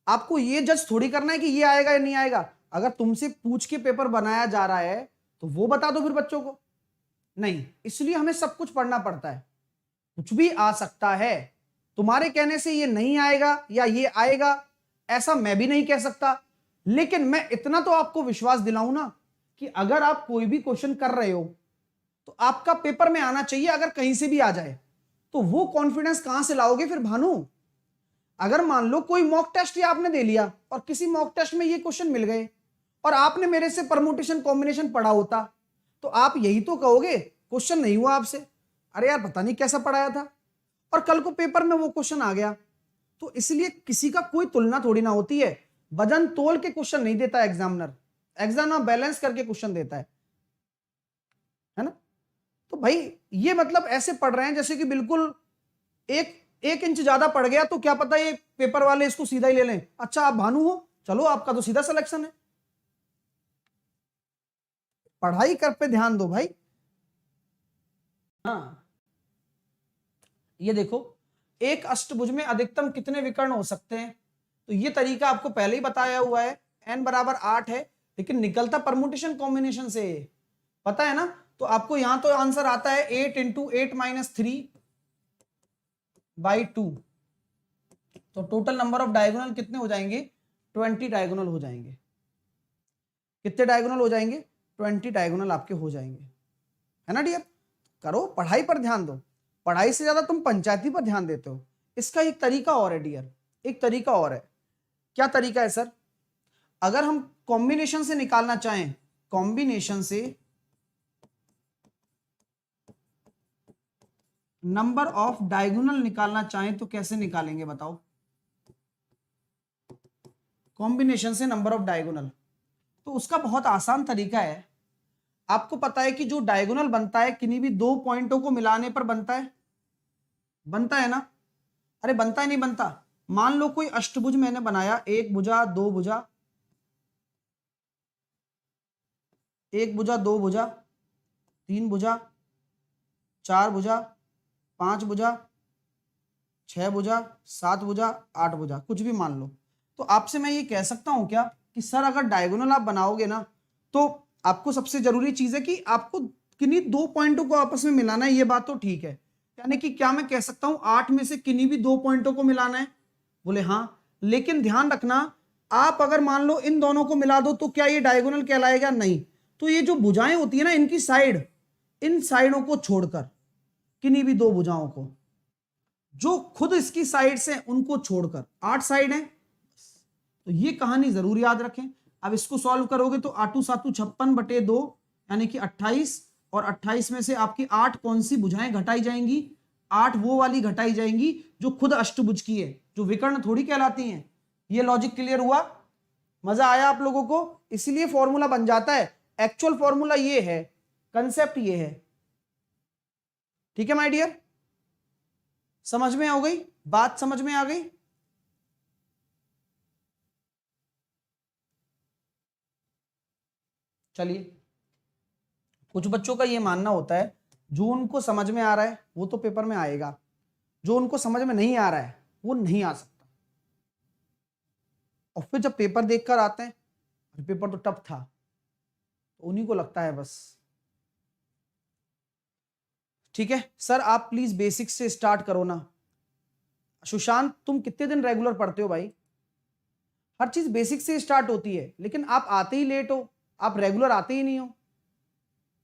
आपको ये जज थोड़ी करना है कि ये आएगा या नहीं आएगा। अगर तुमसे पूछ के पेपर बनाया जा रहा है तो वो बता दो फिर बच्चों को, नहीं, इसलिए हमें सब कुछ पढ़ना पड़ता है, कुछ भी आ सकता है। तुम्हारे कहने से ये नहीं आएगा या ये आएगा ऐसा मैं भी नहीं कह सकता, लेकिन मैं इतना तो आपको विश्वास दिलाऊं ना कि अगर आप कोई भी क्वेश्चन कर रहे हो तो आपका पेपर में आना चाहिए, अगर कहीं से भी आ जाए तो वो कॉन्फिडेंस कहां से लाओगे फिर भानु? अगर मान लो कोई मॉक टेस्ट ही आपने दे लिया और किसी मॉक टेस्ट में ये क्वेश्चन मिल गए और आपने मेरे से परमुटेशन कॉम्बिनेशन पढ़ा होता तो आप यही तो कहोगे क्वेश्चन नहीं हुआ आपसे, अरे यार पता नहीं कैसा पढ़ाया था, और कल को पेपर में वो क्वेश्चन आ गया। तो इसलिए किसी का कोई तुलना थोड़ी ना होती है, वजन तोल के क्वेश्चन नहीं देता एग्जामिनर, एग्जामिनर बैलेंस करके क्वेश्चन देता है ना। तो भाई ये मतलब ऐसे पढ़ रहे हैं जैसे कि बिल्कुल एक एक इंच ज्यादा पड़ गया तो क्या पता ये पेपर वाले इसको सीधा ही ले लें, अच्छा आप भानु हो चलो आपका तो सीधा सिलेक्शन है। पढ़ाई कर पे ध्यान दो भाई। हाँ ये देखो, एक अष्टभुज में अधिकतम कितने विकर्ण हो सकते हैं, तो ये तरीका आपको पहले ही बताया हुआ है, n बराबर 8 है, लेकिन निकलता परमुटेशन कॉम्बिनेशन से, पता है ना। तो आपको यहां तो आंसर आता है 8 इंटू 8-3/2, तो टोटल नंबर ऑफ डायगोनल कितने हो जाएंगे, 20 डायगोनल हो जाएंगे। कितने डायगोनल हो जाएंगे, 20 डायगोनल आपके हो जाएंगे, है ना डियर। करो पढ़ाई पर ध्यान दो, पढ़ाई से ज्यादा तुम पंचायती पर ध्यान देते हो। इसका एक तरीका और है डियर, एक तरीका और है। क्या तरीका है सर? अगर हम कॉम्बिनेशन से निकालना चाहें, कॉम्बिनेशन से नंबर ऑफ डायगोनल निकालना चाहें तो कैसे निकालेंगे बताओ? कॉम्बिनेशन से नंबर ऑफ डायगोनल, तो उसका बहुत आसान तरीका है। आपको पता है कि जो डायगोनल बनता है किन्हीं भी दो पॉइंटों को मिलाने पर बनता है, बनता है ना। अरे बनता है नहीं बनता? मान लो कोई अष्टभुज मैंने बनाया, एक भुजा दो भुजा, एक भुजा दो भुजा, तीन भुजा, चार भुजा, पांच भुजा, छह भुजा, सात भुजा, आठ भुजा, कुछ भी मान लो। तो आपसे मैं ये कह सकता हूं क्या कि सर अगर डायगोनल आप बनाओगे ना तो आपको सबसे जरूरी चीज है कि आपको किन्हीं दो पॉइंटों को आपस में मिलाना है, ये बात तो ठीक है। यानी कि क्या मैं कह सकता हूं 8 में से किन्हीं भी दो पॉइंटों को मिलाना है? बोले हाँ, लेकिन ध्यान रखना आप अगर मान लो इन दोनों को मिला दो तो क्या ये डायगोनल कहलाएगा? नहीं। तो ये जो भुजाएं होती है ना इनकी साइड, इन साइडों को छोड़कर, किन्हीं भी दो भुजाओं को, जो खुद इसकी साइड से उनको छोड़कर, 8 साइड है। तो ये कहानी जरूर याद रखें। अब इसको सॉल्व करोगे तो 8×7=56/2 यानी कि 28, और 28 में से आपकी 8 कौन सी भुजाएं घटाई जाएंगी? 8 वो वाली घटाई जाएंगी जो खुद अष्टभुज की है, जो विकर्ण थोड़ी कहलाती हैं। ये लॉजिक क्लियर हुआ? मजा आया आप लोगों को? इसलिए फॉर्मूला बन जाता है, एक्चुअल फॉर्मूला ये है, कंसेप्ट ये है। ठीक है माय डियर, समझ में आ गई बात? समझ में आ गई? चलिए, कुछ बच्चों का ये मानना होता है जो उनको समझ में आ रहा है वो तो पेपर में आएगा, जो उनको समझ में नहीं आ रहा है वो नहीं आ सकता। और फिर जब पेपर देखकर आते हैं पेपर तो टफ था, तो उन्हीं को लगता है बस। ठीक है सर, आप प्लीज बेसिक से स्टार्ट करो ना। सुशांत तुम कितने दिन रेगुलर पढ़ते हो भाई? हर चीज बेसिक से स्टार्ट होती है, लेकिन आप आते ही लेट हो, आप रेगुलर आते ही नहीं हो।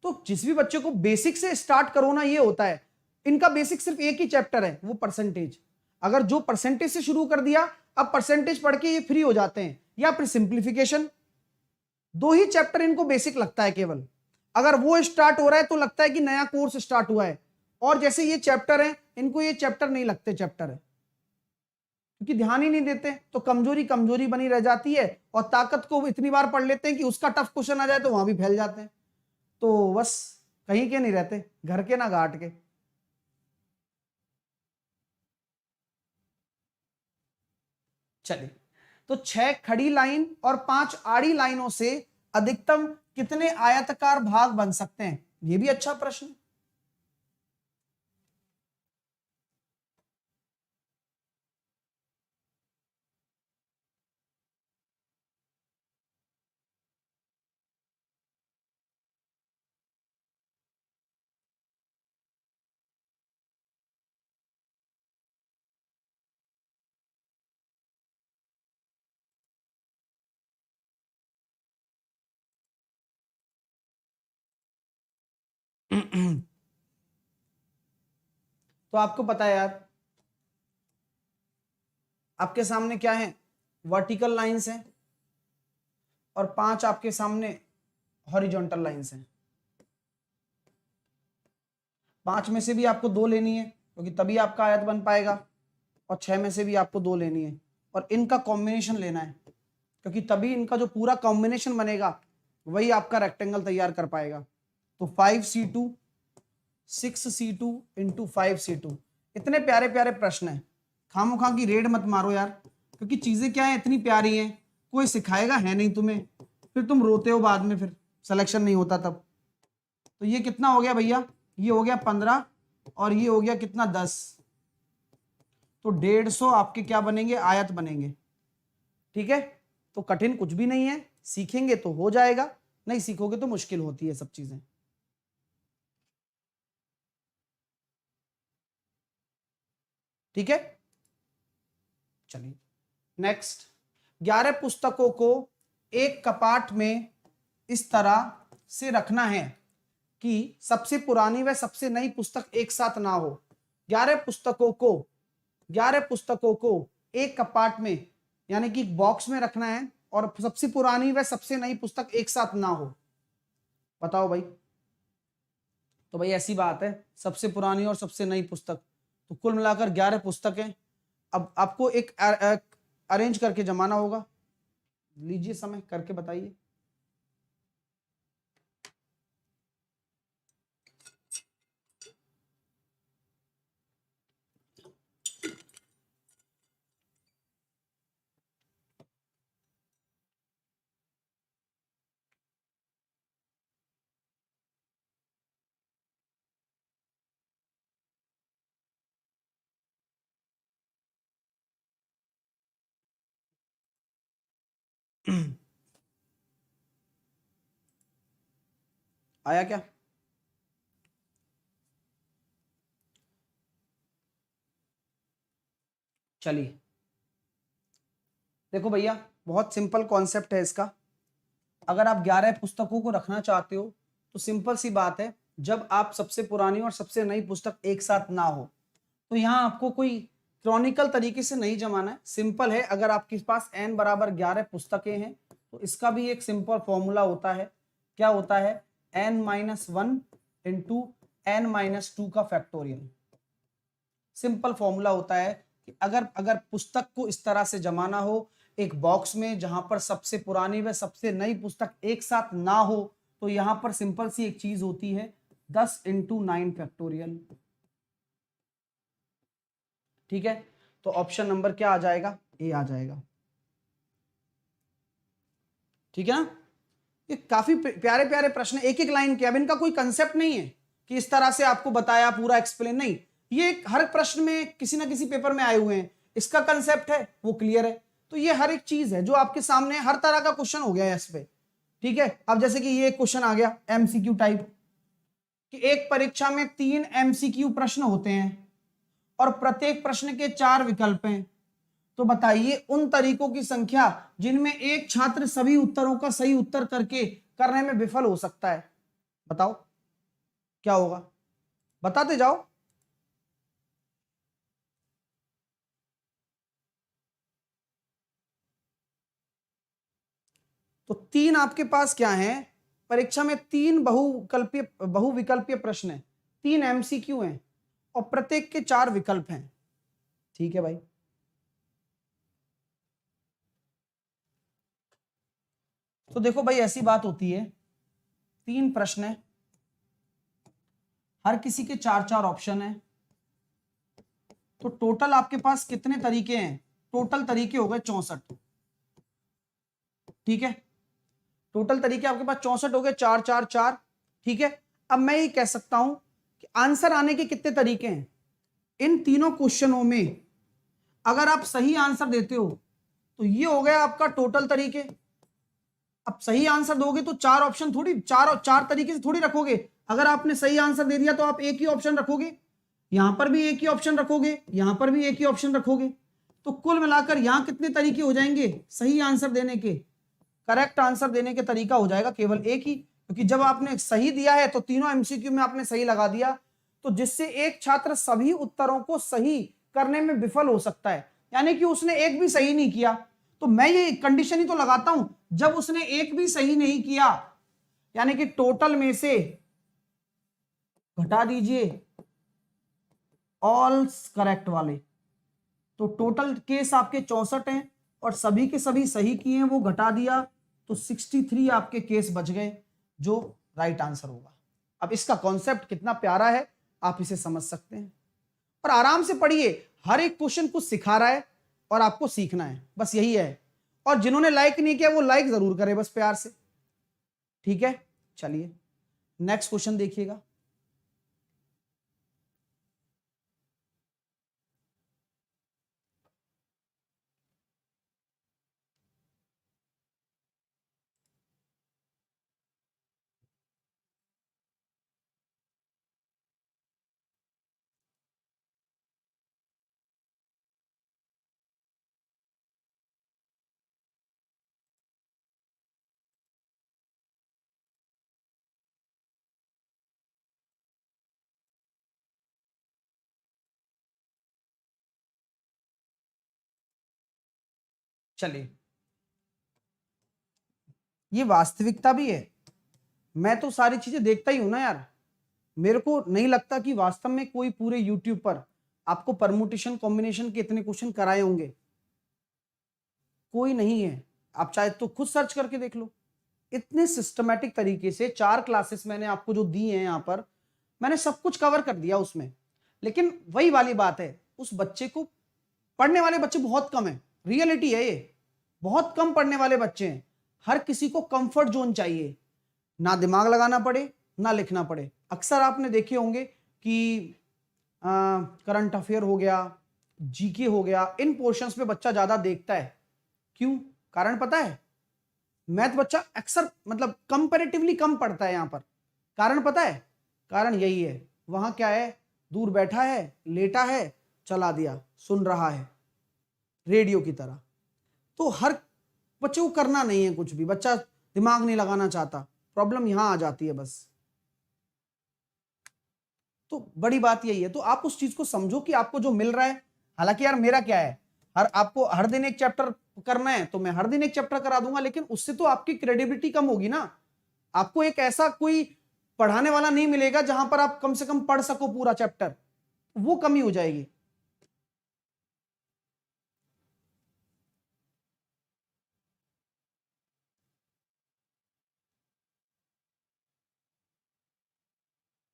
तो जिस भी बच्चे को बेसिक से स्टार्ट करो ना, ये होता है। इनका बेसिक सिर्फ एक ही चैप्टर है, वो परसेंटेज। अगर जो परसेंटेज से शुरू कर दिया, अब परसेंटेज पढ़ के ये फ्री हो जाते हैं, या फिर सिंप्लीफिकेशन। दो ही चैप्टर इनको बेसिक लगता है केवल। अगर वो स्टार्ट हो रहा है तो लगता है कि नया कोर्स स्टार्ट हुआ है, और जैसे ये चैप्टर है इनको ये चैप्टर नहीं लगते चैप्टर है, क्योंकि ध्यान ही नहीं देते। तो कमजोरी कमजोरी बनी रह जाती है, और ताकत को इतनी बार पढ़ लेते हैं कि उसका टफ क्वेश्चन आ जाए तो वहां भी फैल जाते हैं। तो बस कहीं के नहीं रहते, घर के ना घाट के। चलिए, तो 6 खड़ी लाइन और 5 आड़ी लाइनों से अधिकतम कितने आयताकार भाग बन सकते हैं? ये भी अच्छा प्रश्न। तो आपको पता है यार, आपके सामने क्या है, वर्टिकल लाइंस हैं और 5 आपके सामने हॉरिजॉन्टल लाइंस हैं। 5 में से भी आपको 2 लेनी है क्योंकि तभी आपका आयत बन पाएगा, और 6 में से भी आपको 2 लेनी है और इनका कॉम्बिनेशन लेना है क्योंकि तभी इनका जो पूरा कॉम्बिनेशन बनेगा वही आपका रेक्टेंगल तैयार कर पाएगा। तो 5c2 6c2 इंटू 5c2। इतने प्यारे प्यारे प्रश्न हैं, खामोखा की रेड मत मारो यार, क्योंकि चीजें क्या है, इतनी प्यारी हैं, कोई सिखाएगा है नहीं तुम्हें, फिर तुम रोते हो बाद में, फिर सिलेक्शन नहीं होता तब। तो ये कितना हो गया भैया, ये हो गया 15 और ये हो गया कितना 10, तो 150 आपके क्या बनेंगे, आयत बनेंगे। ठीक है, तो कठिन कुछ भी नहीं है, सीखेंगे तो हो जाएगा, नहीं सीखोगे तो मुश्किल होती है सब चीजें। ठीक है, चलिए नेक्स्ट। 11 पुस्तकों को एक कपाट में इस तरह से रखना है कि सबसे पुरानी व सबसे नई पुस्तक एक साथ ना हो। 11 पुस्तकों को एक कपाट में यानी कि बॉक्स में रखना है और सबसे पुरानी व सबसे नई पुस्तक एक साथ ना हो। बताओ भाई, तो भाई ऐसी बात है, सबसे पुरानी और सबसे नई पुस्तक, तो कुल मिलाकर 11 पुस्तकें। अब आपको एक अरेंज करके जमाना होगा, लीजिए समय करके बताइए। आया क्या? चलिए देखो भैया, बहुत सिंपल कॉन्सेप्ट है इसका। अगर आप 11 पुस्तकों को रखना चाहते हो तो सिंपल सी बात है, जब आप सबसे पुरानी और सबसे नई पुस्तक एक साथ ना हो, तो यहाँ आपको कोई क्रॉनिकल तरीके से नहीं जमाना है, सिंपल है। अगर आपके पास n बराबर 11 पुस्तकें हैं तो इसका भी एक सिंपल फॉर्मूला होता है। क्या होता है? n-1 इंटू n-2 का फैक्टोरियल। सिंपल फॉर्मूला होता है कि अगर पुस्तक को इस तरह से जमाना हो एक बॉक्स में जहां पर सबसे पुरानी व सबसे नई पुस्तक एक साथ ना हो, तो यहां पर सिंपल सी एक चीज होती है 10 इंटू 9 फैक्टोरियल। ठीक है, तो ऑप्शन नंबर क्या आ जाएगा? ए आ जाएगा। ठीक है ना, ये काफी प्यारे प्यारे प्रश्न, एक एक लाइन के। अब इनका कोई कंसेप्ट नहीं है कि इस तरह से आपको बताया पूरा एक्सप्लेन, नहीं, ये हर प्रश्न में किसी ना किसी पेपर में आए हुए हैं, इसका कंसेप्ट है वो क्लियर है। तो ये हर एक चीज है जो आपके सामने, हर तरह का क्वेश्चन हो गया है इस पे। ठीक है, अब जैसे कि ये क्वेश्चन आ गया एमसीक्यू टाइप कि एक परीक्षा में 3 एमसीक्यू प्रश्न होते हैं और प्रत्येक प्रश्न के 4 विकल्प हैं, तो बताइए उन तरीकों की संख्या जिनमें एक छात्र सभी उत्तरों का सही उत्तर करने में विफल हो सकता है। बताओ क्या होगा, बताते जाओ। तो 3 आपके पास क्या है परीक्षा में, 3 बहुविकल्पीय प्रश्न है, 3 एमसीक्यू हैं और प्रत्येक के 4 विकल्प हैं। ठीक है भाई, तो देखो भाई ऐसी बात होती है, 3 प्रश्न है, हर किसी के 4-4 ऑप्शन है, तो टोटल आपके पास कितने तरीके हैं? टोटल तरीके हो गए 64। ठीक है, टोटल तरीके आपके पास 64 हो गए, 4-4-4। ठीक है, अब मैं ये कह सकता हूं कि आंसर आने के कितने तरीके हैं इन तीनों क्वेश्चनों में। अगर आप सही आंसर देते हो तो ये हो गया आपका टोटल तरीके। अब सही आंसर दोगे तो 4 ऑप्शन थोड़ी, चार तरीके से थोड़ी रखोगे। अगर आपने सही आंसर दे दिया तो आप एक ही ऑप्शन रखोगे, यहां पर भी एक ही ऑप्शन रखोगे, यहां पर भी एक ही ऑप्शन रखोगे, तो कुल मिलाकर यहां कितने तरीके हो जाएंगे सही आंसर देने के? करेक्ट आंसर देने के तरीका हो जाएगा केवल एक ही, क्योंकि जब आपने सही दिया है तो तीनों एमसीक्यू में आपने सही लगा दिया, तो जिससे एक छात्र सभी उत्तरों को सही करने में विफल हो सकता है, यानी कि उसने एक भी सही नहीं किया। तो मैं ये कंडीशन ही तो लगाता हूं, जब उसने एक भी सही नहीं किया यानी कि टोटल में से घटा दीजिए ऑल करेक्ट वाले, तो टोटल केस आपके 64 हैं और सभी के सभी सही किए हैं, वो घटा दिया तो 63 आपके केस बच गए, जो राइट आंसर होगा। अब इसका कॉन्सेप्ट कितना प्यारा है आप इसे समझ सकते हैं, और आराम से पढ़िए, हर एक क्वेश्चन कुछ सिखा रहा है और आपको सीखना है, बस यही है। और जिन्होंने लाइक नहीं किया वो लाइक जरूर करे बस प्यार से, ठीक है। चलिए नेक्स्ट क्वेश्चन देखिएगा। चलिए, ये वास्तविकता भी है, मैं तो सारी चीजें देखता ही हूं ना यार। मेरे को नहीं लगता कि वास्तव में कोई पूरे यूट्यूब पर आपको परमुटेशन कॉम्बिनेशन के इतने क्वेश्चन कराए होंगे, कोई नहीं है। आप चाहे तो खुद सर्च करके देख लो, इतने सिस्टमेटिक तरीके से 4 क्लासेस मैंने आपको जो दी हैं यहाँ पर, मैंने सब कुछ कवर कर दिया उसमें। लेकिन वही वाली बात है, उस बच्चे को, पढ़ने वाले बच्चे बहुत कम है, रियलिटी है ये, बहुत कम पढ़ने वाले बच्चे हैं। हर किसी को कंफर्ट जोन चाहिए, ना दिमाग लगाना पड़े ना लिखना पड़े। अक्सर आपने देखे होंगे कि करंट अफेयर हो गया, जीके हो गया, इन पोर्शंस पे बच्चा ज्यादा देखता है। क्यों? कारण पता है? मैथ बच्चा अक्सर मतलब कंपैरेटिवली कम पढ़ता है यहां पर। कारण पता है? कारण यही है, वहां क्या है, दूर बैठा है, लेटा है, चला दिया, सुन रहा है रेडियो की तरह। तो हर बच्चे को करना नहीं है कुछ भी, बच्चा दिमाग नहीं लगाना चाहता, प्रॉब्लम यहां आ जाती है बस। तो बड़ी बात यही है, तो आप उस चीज को समझो कि आपको जो मिल रहा है, हालांकि यार मेरा क्या है, आपको हर दिन एक चैप्टर करना है तो मैं हर दिन एक चैप्टर करा दूंगा, लेकिन उससे तो आपकी क्रेडिबिलिटी कम होगी ना। आपको एक ऐसा कोई पढ़ाने वाला नहीं मिलेगा जहां पर आप कम से कम पढ़ सको पूरा चैप्टर, वो कमी हो जाएगी।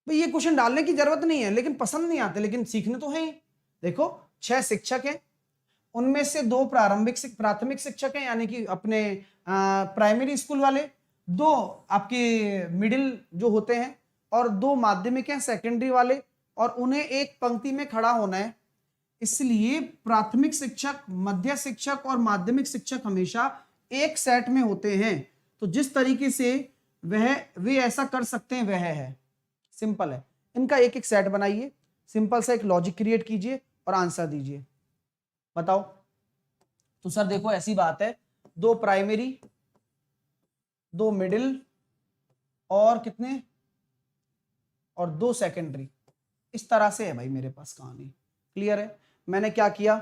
भाई ये क्वेश्चन डालने की जरूरत नहीं है, लेकिन पसंद नहीं आते, लेकिन सीखने तो है ही। देखो 6 शिक्षक हैं, उनमें से 2 प्राथमिक शिक्षक हैं, यानी कि अपने प्राइमरी स्कूल वाले, 2 आपके मिडिल जो होते हैं, और 2 माध्यमिक हैं सेकेंडरी वाले, और उन्हें एक पंक्ति में खड़ा होना है। इसलिए प्राथमिक शिक्षक, मध्य शिक्षक और माध्यमिक शिक्षक हमेशा एक सेट में होते हैं। तो जिस तरीके से वह वे ऐसा कर सकते हैं वह है सिंपल है। इनका एक एक सेट बनाइए, सिंपल सा एक लॉजिक क्रिएट कीजिए और आंसर दीजिए। बताओ। तो सर देखो ऐसी बात है, 2 प्राइमरी, 2 मिडिल, और कितने, और 2 सेकेंडरी, इस तरह से है भाई मेरे पास कहानी। क्लियर है? मैंने क्या किया,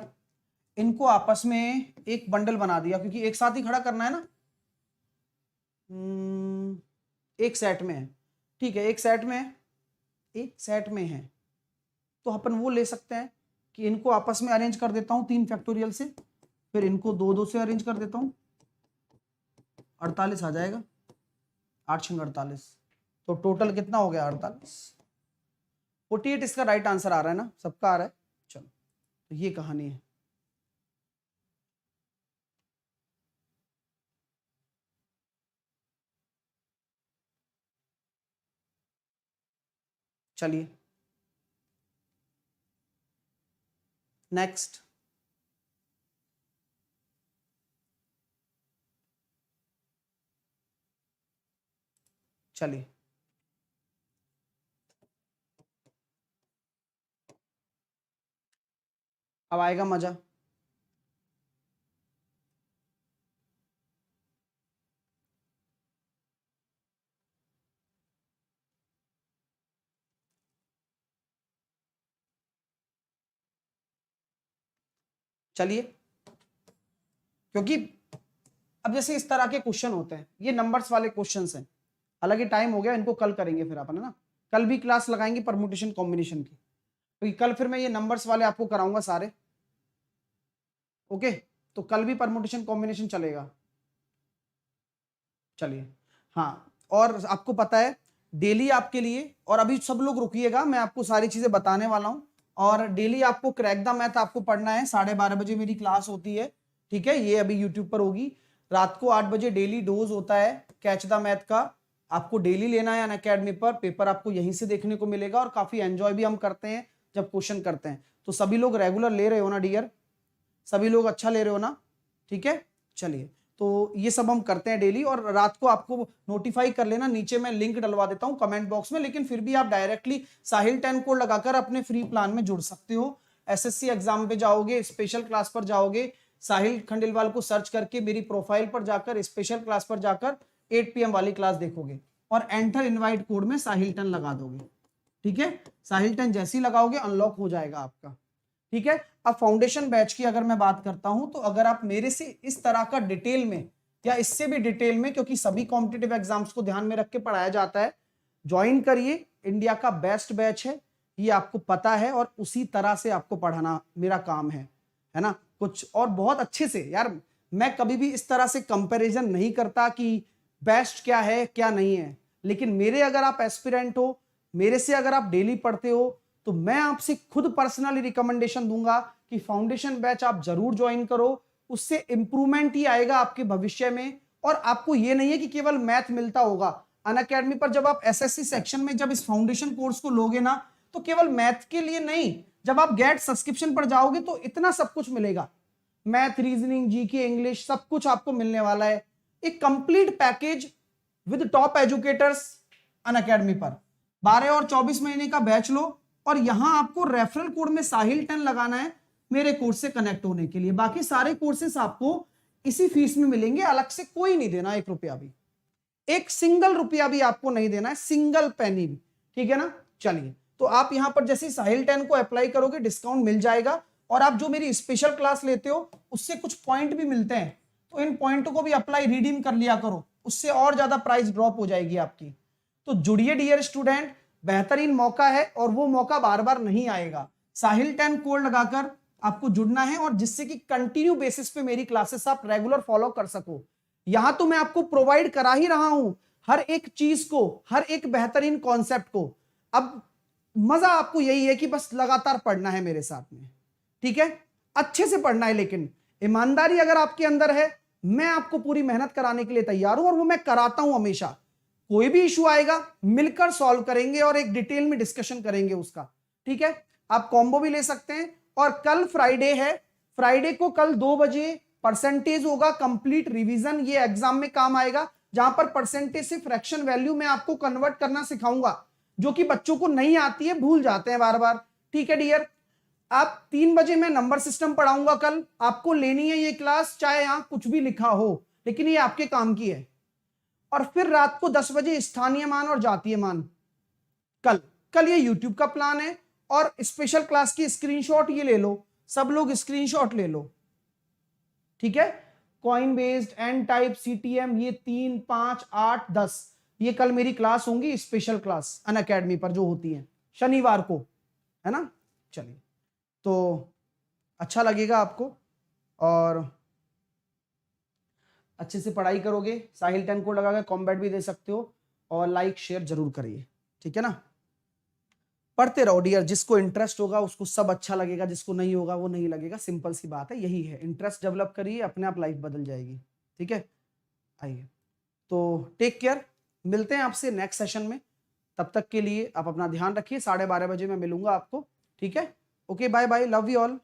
इनको आपस में एक बंडल बना दिया, क्योंकि एक साथ ही खड़ा करना है ना। एक सेट में है, ठीक है, एक सेट में है, एक सेट में है, तो अपन वो ले सकते हैं कि इनको आपस में अरेंज कर देता हूं 3 फैक्टोरियल से, फिर इनको 2 2 से अरेंज कर देता हूं, 48 आ जाएगा, 8 6 48, तो टोटल कितना हो गया 48, 48 इसका राइट आंसर आ रहा है ना, सबका आ रहा है। चलो, तो ये कहानी है। चलिए नेक्स्ट। चलिए अब आएगा मजा। चलिए, क्योंकि अब जैसे इस तरह के क्वेश्चन होते हैं, ये नंबर्स वाले क्वेश्चंस हैं, हालांकि टाइम हो गया, इनको कल करेंगे फिर अपन, है ना। कल भी क्लास लगाएंगे परमुटेशन कॉम्बिनेशन की, क्योंकि कल फिर मैं ये नंबर्स वाले आपको कराऊंगा सारे। ओके, तो कल भी परमुटेशन कॉम्बिनेशन चलेगा। चलिए, हाँ, और आपको पता है डेली आपके लिए, और अभी सब लोग रुकिएगा, मैं आपको सारी चीजें बताने वाला हूं। और डेली आपको क्रैक द मैथ आपको पढ़ना है, 12:30 बजे मेरी क्लास होती है, ठीक है। ये अभी यूट्यूब पर होगी, रात को 8 बजे डेली डोज होता है कैच द मैथ का, आपको डेली लेना है अनअकैडमी पर। पेपर आपको यहीं से देखने को मिलेगा, और काफी एंजॉय भी हम करते हैं जब क्वेश्चन करते हैं। तो सभी लोग रेगुलर ले रहे हो ना डियर, सभी लोग अच्छा ले रहे हो ना, ठीक है। चलिए, तो ये सब हम करते हैं डेली, और रात को आपको नोटिफाई कर लेना, नीचे मैं लिंक डलवा देता हूं कमेंट बॉक्स में, लेकिन फिर भी आप डायरेक्टली साहिल 10 कोड लगाकर अपने फ्री प्लान में जुड़ सकते हो। एसएससी एग्जाम पे जाओगे, स्पेशल क्लास पर जाओगे, साहिल खंडेलवाल को सर्च करके मेरी प्रोफाइल पर जाकर स्पेशल क्लास पर जाकर 8 PM वाली क्लास देखोगे, और एंटर इनवाइट कोड में साहिल 10 लगा दोगे, ठीक है। साहिल 10 जैसे ही लगाओगे अनलॉक हो जाएगा आपका, ठीक है। अब फाउंडेशन बैच की अगर मैं बात करता हूं, तो अगर आप मेरे से इस तरह का डिटेल में या इससे भी डिटेल में, क्योंकि सभी कॉम्पिटिटिव एग्जाम्स को ध्यान में रख के पढ़ाया जाता है, ज्वाइन करिए, इंडिया का बेस्ट बैच है, ये आपको पता है, और उसी तरह से आपको पढ़ाना मेरा काम है ना। कुछ और बहुत अच्छे से यार, मैं कभी भी इस तरह से कंपैरिजन नहीं करता कि बेस्ट क्या है क्या नहीं है, लेकिन मेरे अगर आप एस्पिरेंट हो, मेरे से अगर आप डेली पढ़ते हो, तो मैं आपसे खुद पर्सनली रिकमेंडेशन दूंगा कि फाउंडेशन बैच आप जरूर ज्वाइन करो, उससे इंप्रूवमेंट ही आएगा आपके भविष्य में। और आपको ये नहीं है कि केवल मैथ मिलता होगा अनअकैडमी पर, जब आप एसएससी सेक्शन में जब इस फाउंडेशन कोर्स को लोगे ना, तो केवल मैथ के लिए नहीं, जब आप गेट सब्सक्रिप्शन पर जाओगे तो इतना सब कुछ मिलेगा, मैथ, रीजनिंग, जीके, इंग्लिश, सब कुछ आपको मिलने वाला है, एक complete package with top educators Unacademy पर। 12 और 24 महीने का बैच लो, और यहां आपको रेफरल कोड में साहिल 10 लगाना है मेरे कोर्स से कनेक्ट होने के लिए। बाकी सारे कोर्सेस आपको इसी फीस में मिलेंगे, अलग से कोई नहीं देना, 1 रुपया भी, एक सिंगल रुपया भी आपको नहीं देना है, सिंगल पेनी भी, ठीक है ना। चलिए, तो आप यहां पर जैसे साहिल 10 को अप्लाई करोगे डिस्काउंट मिल जाएगा, और आप जो मेरी स्पेशल क्लास लेते हो उससे कुछ पॉइंट भी मिलते हैं, तो इन पॉइंटों को भी अप्लाई रिडीम कर लिया करो, उससे और ज्यादा प्राइस ड्रॉप हो जाएगी आपकी। तो जुड़िए डियर स्टूडेंट, बेहतरीन मौका है, और वो मौका बार बार नहीं आएगा। साहिल 10 कोड लगाकर आपको जुड़ना है, और जिससे कि कंटिन्यू बेसिस पे मेरी क्लासेस आप रेगुलर फॉलो कर सको। यहां तो मैं आपको प्रोवाइड करा ही रहा हूं हर एक चीज को, हर एक बेहतरीन कॉन्सेप्ट को। अब मजा आपको यही है कि बस लगातार पढ़ना है मेरे साथ में, ठीक है, अच्छे से पढ़ना है, लेकिन ईमानदारी अगर आपके अंदर है, मैं आपको पूरी मेहनत कराने के लिए तैयार हूं, और वो मैं कराता हूं हमेशा। कोई भी इशू आएगा मिलकर सॉल्व करेंगे, और एक डिटेल में डिस्कशन करेंगे उसका, ठीक है। आप कॉम्बो भी ले सकते हैं, और कल फ्राइडे है, फ्राइडे को कल 2 बजे परसेंटेज होगा, कंप्लीट रिवीजन, ये एग्जाम में काम आएगा, जहां पर परसेंटेज से फ्रैक्शन वैल्यू में आपको कन्वर्ट करना सिखाऊंगा, जो कि बच्चों को नहीं आती है, भूल जाते हैं बार बार, ठीक है डियर। आप 3 बजे मैं नंबर सिस्टम पढ़ाऊंगा कल, आपको लेनी है ये क्लास, चाहे यहां कुछ भी लिखा हो, लेकिन ये आपके काम की है। और फिर रात को 10 बजे स्थानीय मान और जातीय मान, कल ये यूट्यूब का प्लान है, और स्पेशल क्लास की स्क्रीनशॉट ये ले लो, सब लोग स्क्रीनशॉट ले लो, ठीक है। Coin based, N type, CTM, ये 3, 5, 8, 10, ये कल मेरी क्लास होंगी, स्पेशल क्लास अनअकैडमी पर जो होती है शनिवार को, है ना। चलिए, तो अच्छा लगेगा आपको, और अच्छे से पढ़ाई करोगे, साहिल 10 को लगाकर कॉम्बैट भी दे सकते हो, और लाइक शेयर जरूर करिए, ठीक है ना। पढ़ते रहो डियर, जिसको इंटरेस्ट होगा उसको सब अच्छा लगेगा, जिसको नहीं होगा वो नहीं लगेगा, सिंपल सी बात है, यही है। इंटरेस्ट डेवलप करिए, अपने आप लाइफ बदल जाएगी, ठीक है। आइए, तो टेक केयर, मिलते हैं आपसे नेक्स्ट सेशन में, तब तक के लिए आप अपना ध्यान रखिए। 12:30 बजे मैं मिलूंगा आपको, ठीक है। Okay, bye bye, love you all.